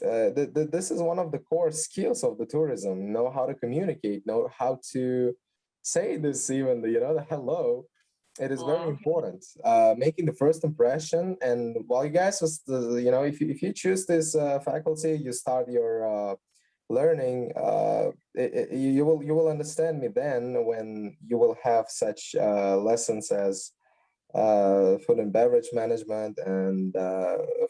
this is one of the core skills of the tourism. Know how to communicate, know how to say this, even the hello. It is very important. Making the first impression, and while you guys just if you choose this faculty, you start your learning. You will understand me then when you will have such lessons as food and beverage management and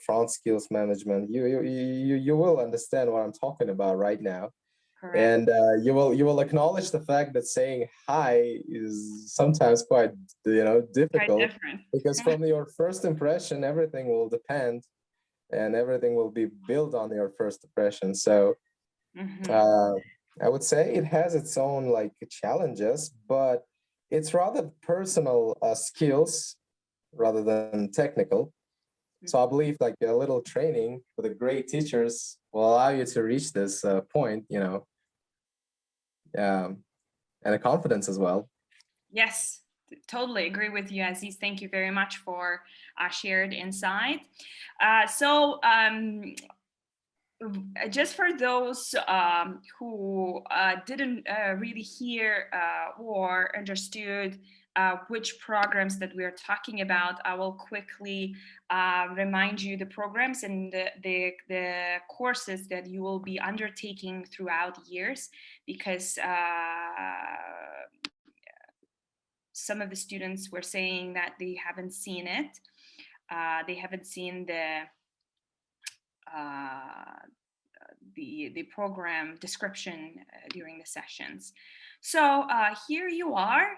front skills management. You will understand what I'm talking about right now. Correct. And you will acknowledge the fact that saying hi is sometimes quite difficult, because from your first impression everything will depend, and everything will be built on your first impression. So I would say it has its own like challenges, but it's rather personal skills rather than technical. So I believe like a little training with the great teachers will allow you to reach this point, and a confidence as well. Yes, totally agree with you, Aziz. Thank you very much for shared insight. Just for those who didn't really hear or understood which programs that we are talking about, I will quickly remind you the programs and the courses that you will be undertaking throughout years, because some of the students were saying that they haven't seen it. They haven't seen the program description during the sessions. So here you are.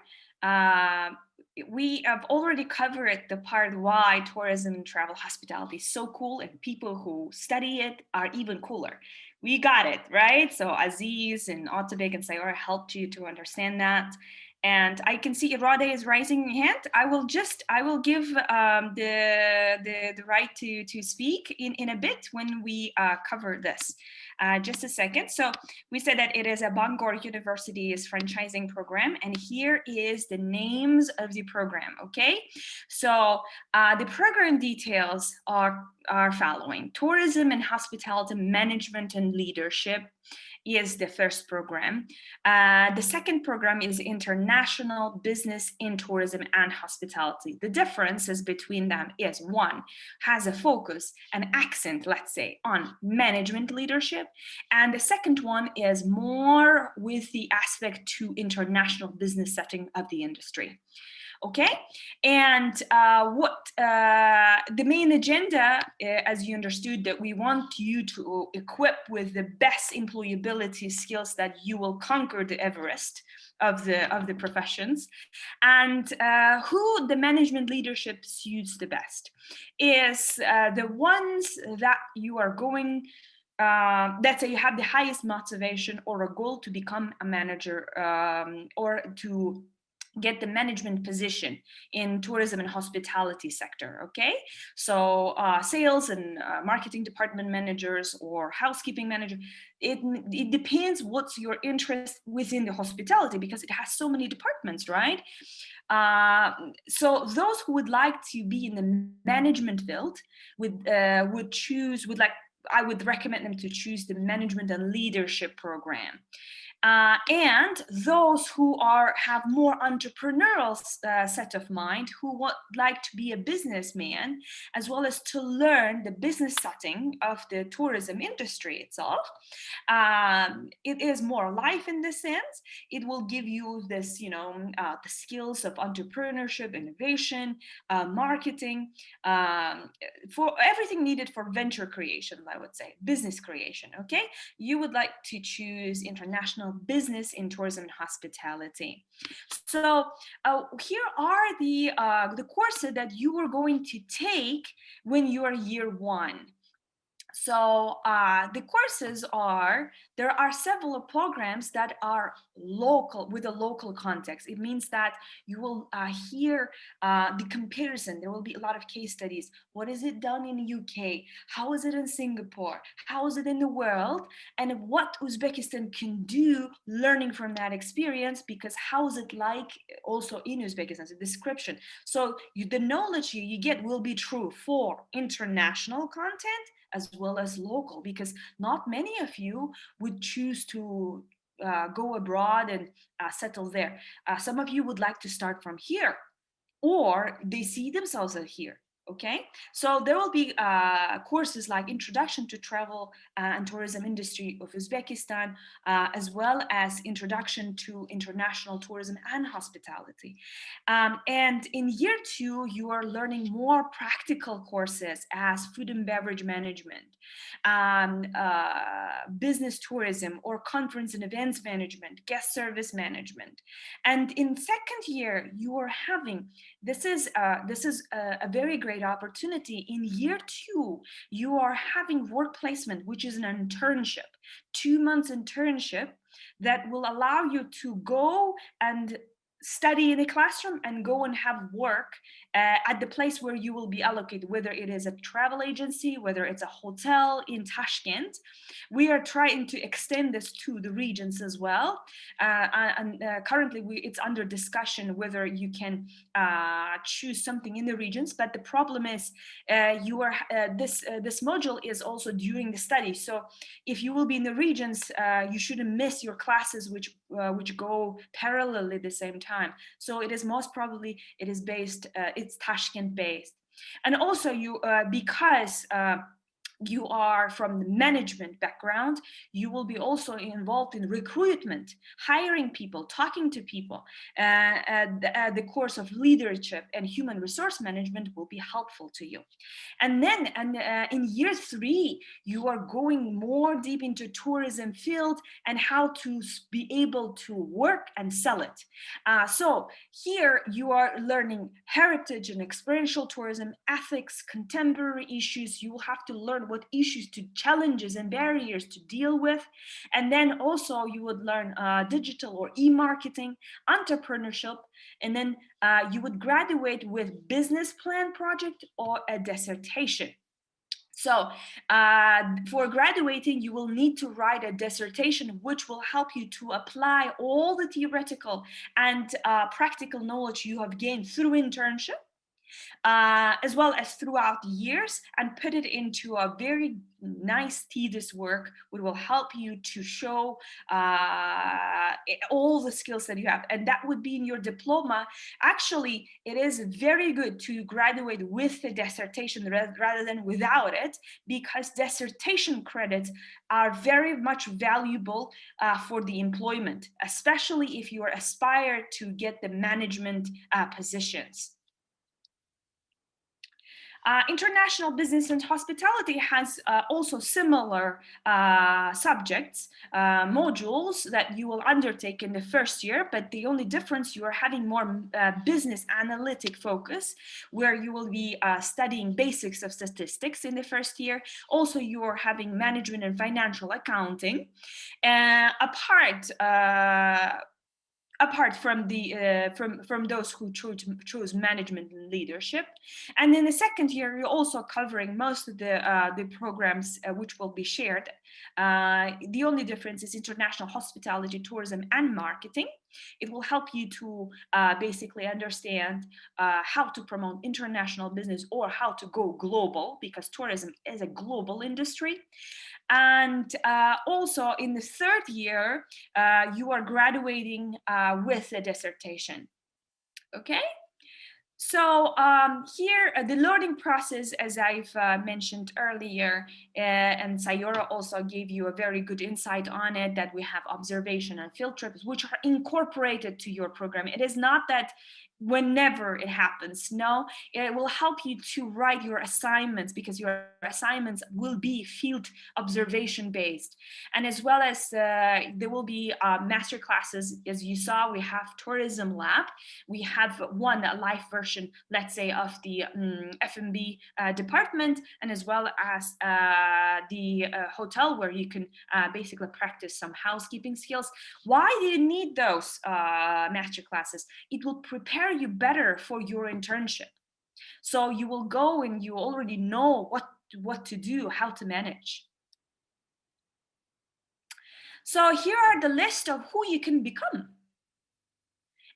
We have already covered the part why tourism and travel hospitality is so cool, and people who study it are even cooler. We got it, right? So Aziz and Otabek and Sayora helped you to understand that. And I can see Irade is raising her hand. I will give the right to speak in a bit when we cover this. Just a second. So we said that it is a Bangor University's franchising program, and here is the names of the program. Okay, so the program details are following: tourism and hospitality management and leadership is the first program. The second program is international business in tourism and hospitality. The differences between them is one has a focus, an accent, let's say, on management leadership, and the second one is more with the aspect to international business setting of the industry. Okay, and what the main agenda, as you understood, that we want you to equip with the best employability skills that you will conquer the Everest of the professions, and who the management leadership suits the best is the ones that you are going. Let's say you have the highest motivation or a goal to become a manager or to get the management position in tourism and hospitality sector. Okay, so sales and marketing department managers or housekeeping manager, it depends what's your interest within the hospitality, because it has so many departments, right? So those who would like to be in the management field I would recommend them to choose the management and leadership program. And those who have more entrepreneurial set of mind, who would like to be a businessman, as well as to learn the business setting of the tourism industry itself. It is more life in this sense. It will give you this, the skills of entrepreneurship, innovation, marketing, for everything needed for venture creation, I would say, business creation, okay? You would like to choose international business in tourism and hospitality. So here are the courses that you are going to take when you are year one. So the courses there are several programs that are local, with a local context. It means that you will hear the comparison. There will be a lot of case studies. What is it done in the UK? How is it in Singapore? How is it in the world? And what Uzbekistan can do learning from that experience, because how is it like also in Uzbekistan, the description. So the knowledge you get will be true for international content as well as local, because not many of you would choose to go abroad and settle there. Some of you would like to start from here, or they see themselves here. Okay, so there will be courses like Introduction to Travel and Tourism Industry of Uzbekistan, as well as Introduction to International Tourism and Hospitality. And in year two, you are learning more practical courses as food and beverage management, business tourism or conference and events management, guest service management. And in second year, you are having, this is a very great opportunity. In year two, you are having work placement, which is an internship, 2 months internship that will allow you to go and study in a classroom and go and have work at the place where you will be allocated, whether it is a travel agency, whether it's a hotel in Tashkent. We are trying to extend this to the regions as well. And currently it's under discussion whether you can choose something in the regions, but the problem is this module is also during the study. So if you will be in the regions, you shouldn't miss your classes which go parallelly at the same time. So it is most probably, it is based, it's Tashkent based. And also because you are from the management background, you will be also involved in recruitment, hiring people, talking to people. The course of leadership and human resource management will be helpful to you. And then in year three, you are going more deep into tourism field and how to be able to work and sell it. So here you are learning heritage and experiential tourism, ethics, contemporary issues. You will have to learn what issues, challenges and barriers to deal with. And then also you would learn digital or e-marketing, entrepreneurship, and then you would graduate with business plan project or a dissertation. So for graduating, you will need to write a dissertation, which will help you to apply all the theoretical and practical knowledge you have gained through internship, as well as throughout the years, and put it into a very nice thesis work, which will help you to show all the skills that you have. And that would be in your diploma. Actually, it is very good to graduate with the dissertation rather than without it, because dissertation credits are very much valuable for the employment, especially if you aspire to get the management positions. International business and hospitality has also similar subjects, modules that you will undertake in the first year, but the only difference, you are having more business analytic focus, where you will be studying basics of statistics in the first year. Also, you are having management and financial accounting. Apart from from those who choose management and leadership. And in the second year, you're also covering most of the programs which will be shared. The only difference is international hospitality, tourism, and marketing. It will help you to basically understand how to promote international business or how to go global, because tourism is a global industry. And also in the third year, you are graduating with a dissertation. Okay? So here, the learning process, as I've mentioned earlier, and Sayora also gave you a very good insight on it, that we have observation and field trips, which are incorporated to your program. It is not that whenever it happens, no, it will help you to write your assignments, because your assignments will be field observation based. And as well as there will be master classes. As you saw, we have tourism lab. We have one live version, let's say, of the F&B department, and as well as the hotel, where you can basically practice some housekeeping skills. Why do you need those master classes? It will prepare you better for your internship. So you will go and you already know what to do, how to manage. So here are the list of who you can become.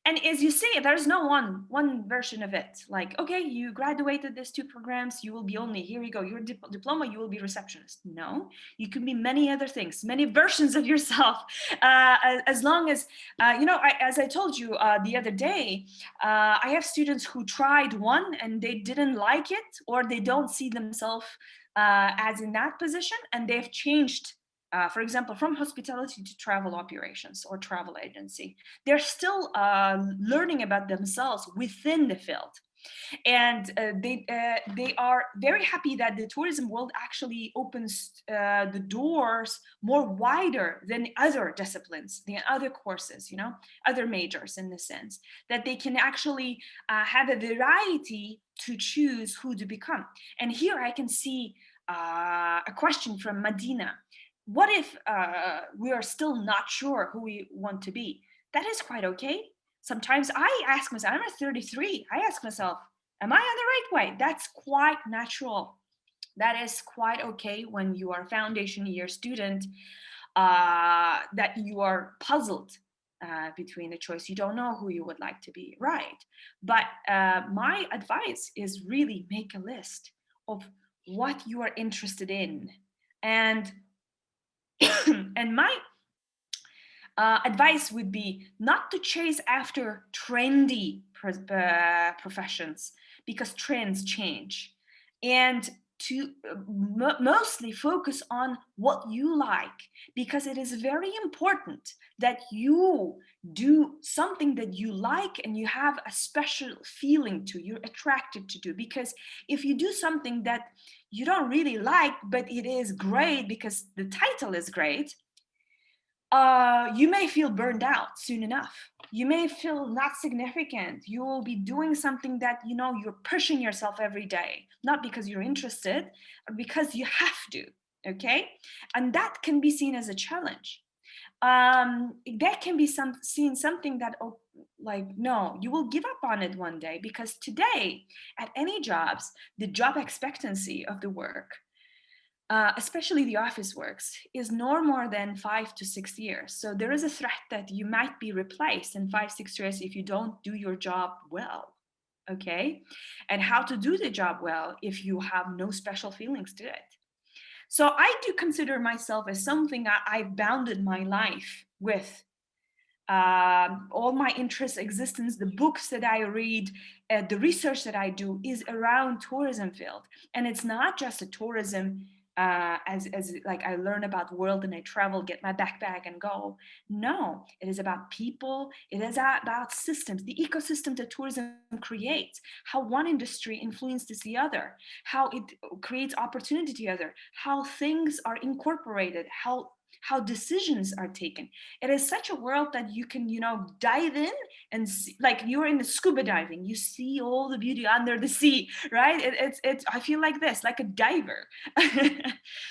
And as you see, there's no one version of it. Like, okay, you graduated these 2 programs, you will be only, here you go, your diploma, you will be receptionist. No, you can be many other things, many versions of yourself. As long as, as I told you the other day, I have students who tried one and they didn't like it, or they don't see themselves as in that position, and they've changed. For example, from hospitality to travel operations or travel agency. They're still learning about themselves within the field. And they are very happy that the tourism world actually opens the doors more wider than other disciplines, than other courses, other majors, in the sense that they can actually have a variety to choose who to become. And here I can see a question from Medina. What if we are still not sure who we want to be? That is quite okay. Sometimes I ask myself, I'm at 33, I ask myself, am I on the right way? That's quite natural. That is quite okay when you are a foundation year student, that you are puzzled between the choice. You don't know who you would like to be, right? But my advice is really make a list of what you are interested in. And my advice would be not to chase after trendy professions, because trends change, and to mostly focus on what you like, because it is very important that you do something that you like and you have a special feeling to, you're attracted to do. Because if you do something that you don't really like, but it is great because the title is great, you may feel burned out soon enough. You may feel not significant. You will be doing something that, you're pushing yourself every day, not because you're interested, but because you have to, okay? And that can be seen as a challenge. That can be seen something that, no, you will give up on it one day, because today, at any jobs, the job expectancy of the work, especially the office works, is no more than 5 to 6 years. So there is a threat that you might be replaced in 5-6 years if you don't do your job well, okay? And how to do the job well if you have no special feelings to it. So I do consider myself as something I've bounded my life with. All my interests, existence, the books that I read, the research that I do is around tourism field. And it's not just a tourism as like I learn about the world and I travel, get my backpack and go. No, it is about people. It is about systems, the ecosystem that tourism creates, how one industry influences the other, how it creates opportunity to the other, how things are incorporated, how decisions are taken. It is such a world that you can, dive in and see, like you're in the scuba diving, you see all the beauty under the sea, right? It's I feel like this, like a diver.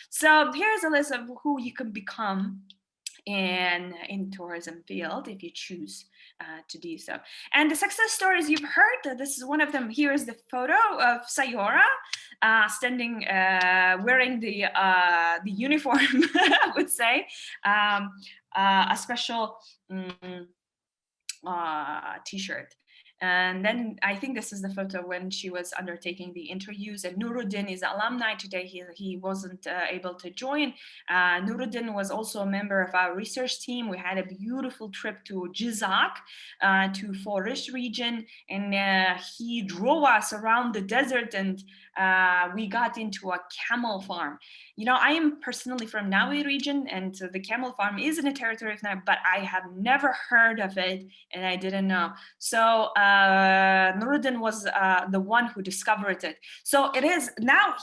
So here's a list of who you can become in tourism field if you choose to do so. And the success stories you've heard, this is one of them. Here is the photo of Sayora standing, wearing the uniform, I would say, a special t-shirt. And then I think this is the photo when she was undertaking the interviews, and Nuruddin is alumni today. He wasn't able to join. Nuruddin was also a member of our research team. We had a beautiful trip to Jizak, to Forest region, and he drove us around the desert, and we got into a camel farm. You know, I am personally from Nawi region, and the camel farm is in a territory of Nawi, but I have never heard of it, and I didn't know. So Nuruddin was the one who discovered it. So it is now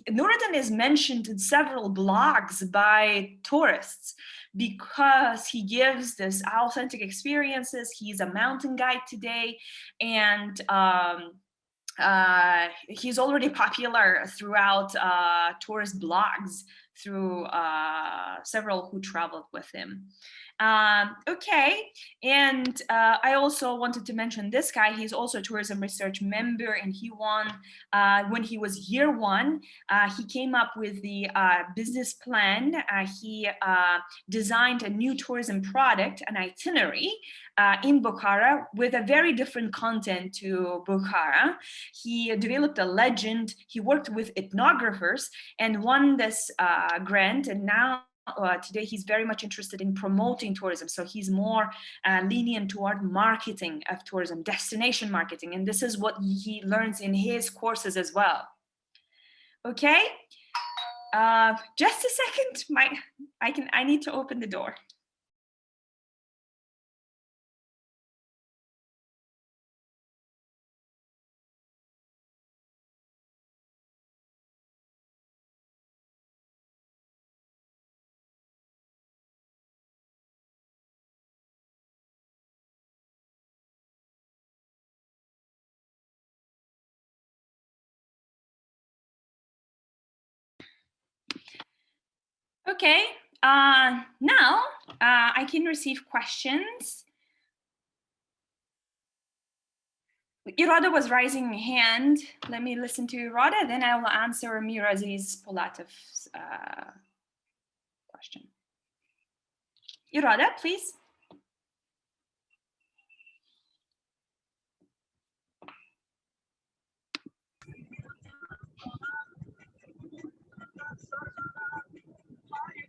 Nuruddin is mentioned in several blogs by tourists because he gives this authentic experiences. He's a mountain guide today, and he's already popular throughout tourist blogs through several who traveled with him. Okay, and I also wanted to mention this guy. He's also a tourism research member, and he won when he was year one. He came up with the business plan. He designed a new tourism product, an itinerary in Bukhara with a very different content to Bukhara. He developed a legend. He worked with ethnographers and won this grant, and now today he's very much interested in promoting tourism. So he's more lenient toward marketing of tourism, destination marketing, and this is what he learns in his courses as well. Okay, just a second. I need to open the door. Okay, now I can receive questions. Irada was raising her hand. Let me listen to Irada, then I will answer Miraziz Polatov's question. Irada, please.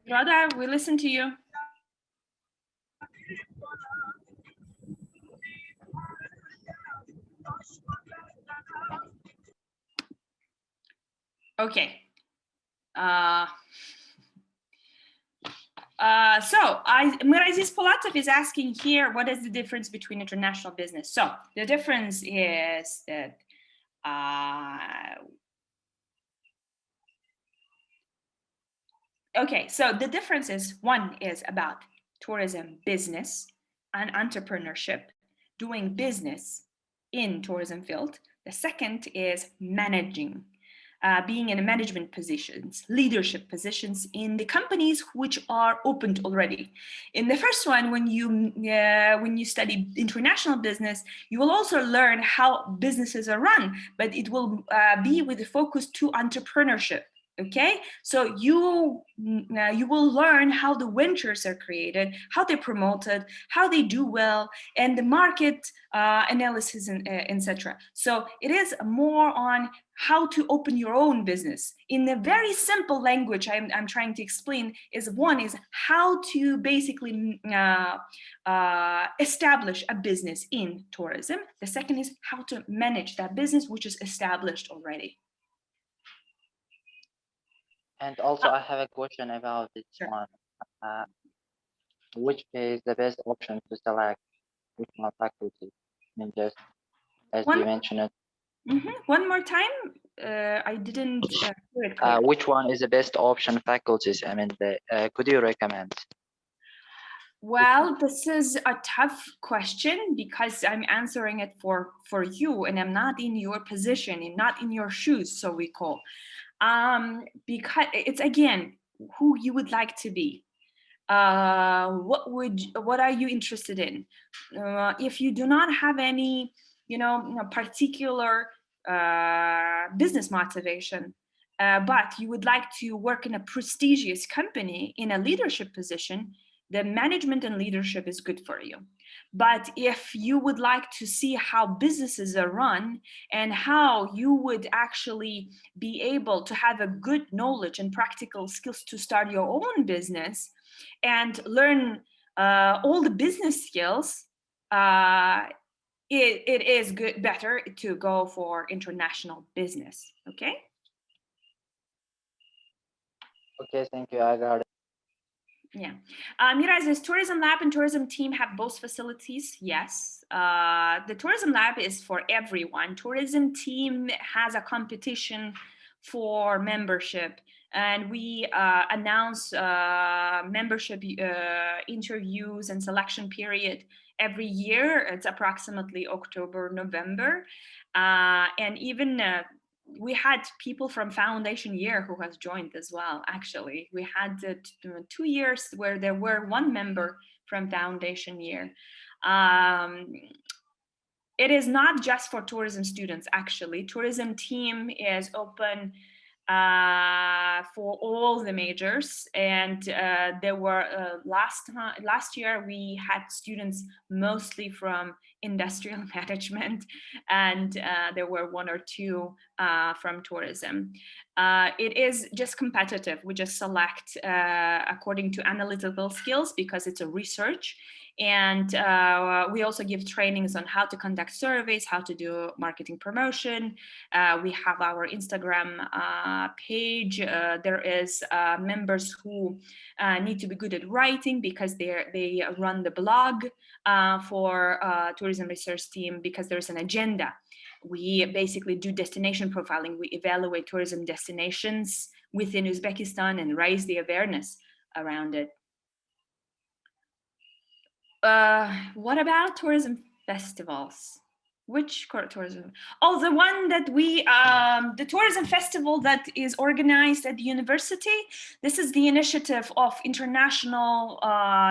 Irada, we listen to you. Okay. So Miraziz Polatov is asking here, what is the difference between international business? So the difference is that okay, so the difference is, one is about tourism business and entrepreneurship, doing business in tourism field. The second is managing, being in management positions, leadership positions in the companies which are opened already. In the first one, when you study international business, you will also learn how businesses are run, but it will be with a focus to entrepreneurship. Okay, so you will learn how the ventures are created, how they're promoted, how they do well, and the market analysis, and etc. So it is more on how to open your own business. In a very simple language, I'm trying to explain is, one is how to basically establish a business in tourism. The second is how to manage that business which is established already. And also, I have a question about this one. Which is the best option to select? Which one faculty? I mean, just as you mentioned it. One more time. I didn't hear it clearly. Which one is the best option faculties? I mean, could you recommend? Well, this is a tough question because I'm answering it for you, and I'm not in your position and not in your shoes, so we call. Because it's, again, who you would like to be. What are you interested in? If you do not have any, particular business motivation, but you would like to work in a prestigious company in a leadership position, the management and leadership is good for you. But if you would like to see how businesses are run and how you would actually be able to have a good knowledge and practical skills to start your own business and learn all the business skills, it is better to go for international business. Okay. Okay, thank you. I got it. Yeah. Miraz, tourism lab and tourism team have both facilities. Yes. The tourism lab is for everyone. Tourism team has a competition for membership, and we announce membership interviews and selection period every year. It's approximately October, November, and even we had people from foundation year who has joined as well. Actually, we had 2 years where there were one member from foundation year. It is not just for tourism students. Actually, tourism team is open for all the majors, and there were last year we had students mostly from industrial management, and there were 1 or 2 from tourism. It is just competitive. We just select according to analytical skills because it's a research. And we also give trainings on how to conduct surveys, how to do marketing promotion. We have our Instagram page. There is members who need to be good at writing because they run the blog for tourism research team because there's an agenda. We basically do destination profiling. We evaluate tourism destinations within Uzbekistan and raise the awareness around it. What about tourism festivals? Which tourism? Oh, the one that we, the tourism festival that is organized at the university. This is the initiative of international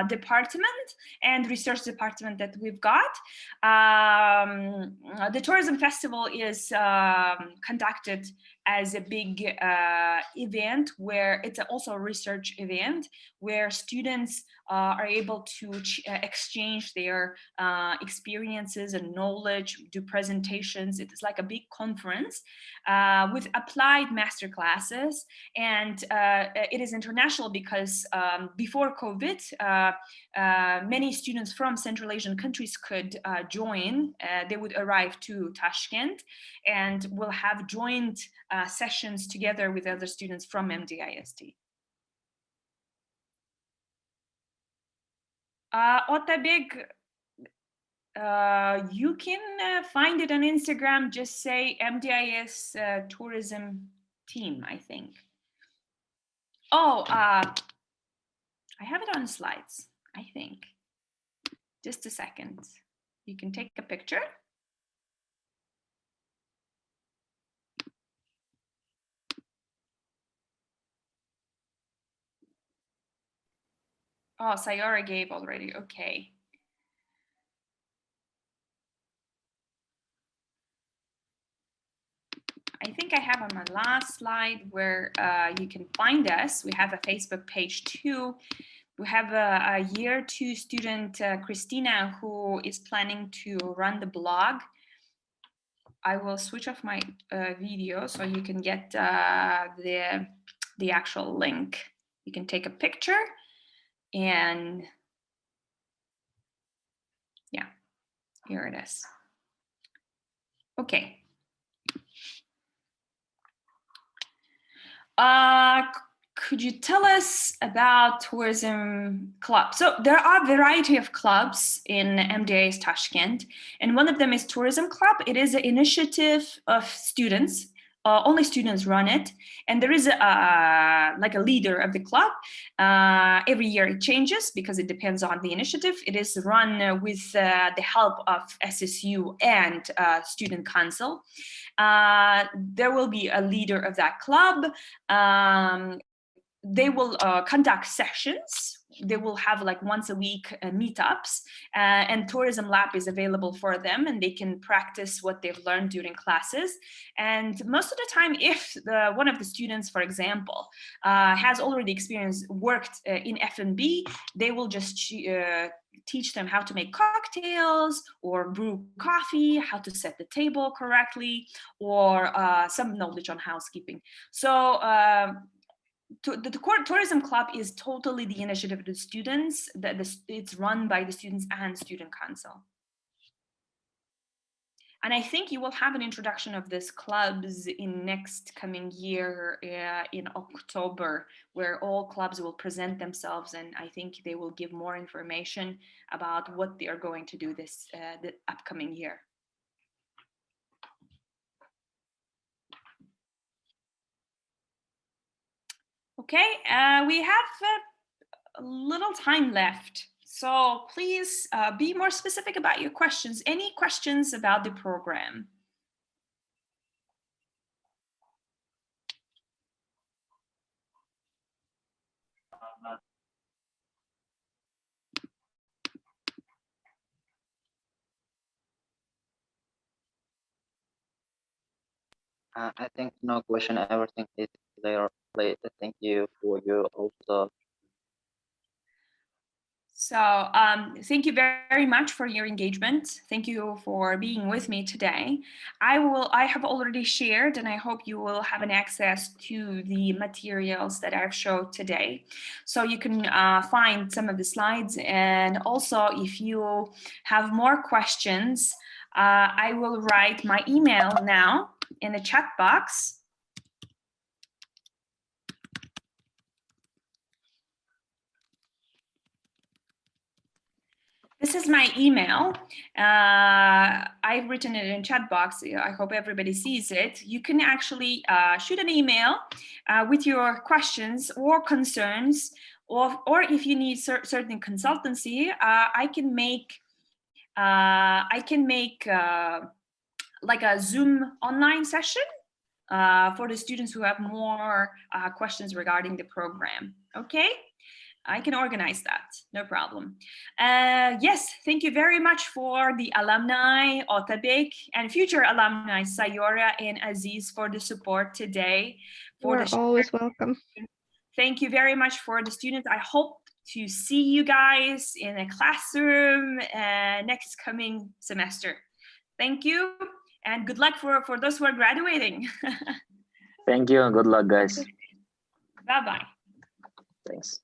department and research department that we've got. The tourism festival is conducted as a big event where it's also a research event where students are able to exchange their experiences and knowledge, do presentations. It is like a big conference with applied master classes, and it is international because before COVID, many students from Central Asian countries could join. They would arrive to Tashkent and will have joint sessions together with other students from MDIST. Otabek, you can find it on Instagram. Just say MDIS tourism team, I think. Oh, I have it on slides, I think. Just a second. You can take a picture. Oh, Sayora gave already. Okay. I think I have on my last slide where you can find us. We have a Facebook page too. We have a year 2 student, Christina, who is planning to run the blog. I will switch off my video so you can get the actual link. You can take a picture and yeah, here it is. Okay. Could you tell us about tourism clubs? So there are a variety of clubs in MDIS Tashkent, and one of them is Tourism Club. It is an initiative of students. Only students run it, and there is like a leader of the club. Every year it changes because it depends on the initiative. It is run with the help of SSU and student council. There will be a leader of that club. They will conduct sessions they will have like once a week meetups, and tourism lab is available for them, and they can practice what they've learned during classes. And most of the time, if one of the students, for example, has already worked in F&B, they will just teach them how to make cocktails or brew coffee, how to set the table correctly, or some knowledge on housekeeping. So the tourism club is totally the initiative of the students. It's run by the students and student council. And I think you will have an introduction of these clubs in next coming year in October, where all clubs will present themselves, and I think they will give more information about what they are going to do this the upcoming year. Okay, we have a little time left. So please be more specific about your questions. Any questions about the program? I think no question. Everything is clear. Thank you for you also. So thank you very much for your engagement. Thank you for being with me today. I have already shared, and I hope you will have an access to the materials that I've showed today. So you can find some of the slides, and also if you have more questions, I will write my email now in the chat box. This is my email. I've written it in chat box. I hope everybody sees it. You can actually shoot an email with your questions or concerns, or if you need certain consultancy, I can make like a Zoom online session for the students who have more questions regarding the program. Okay. I can organize that, no problem. Yes, thank you very much for the alumni, Otabek, and future alumni, Sayora and Aziz, for the support today. You're always welcome. Thank you very much for the students. I hope to see you guys in a classroom next coming semester. Thank you, and good luck for those who are graduating. Thank you. Good luck, guys. Bye-bye. Thanks.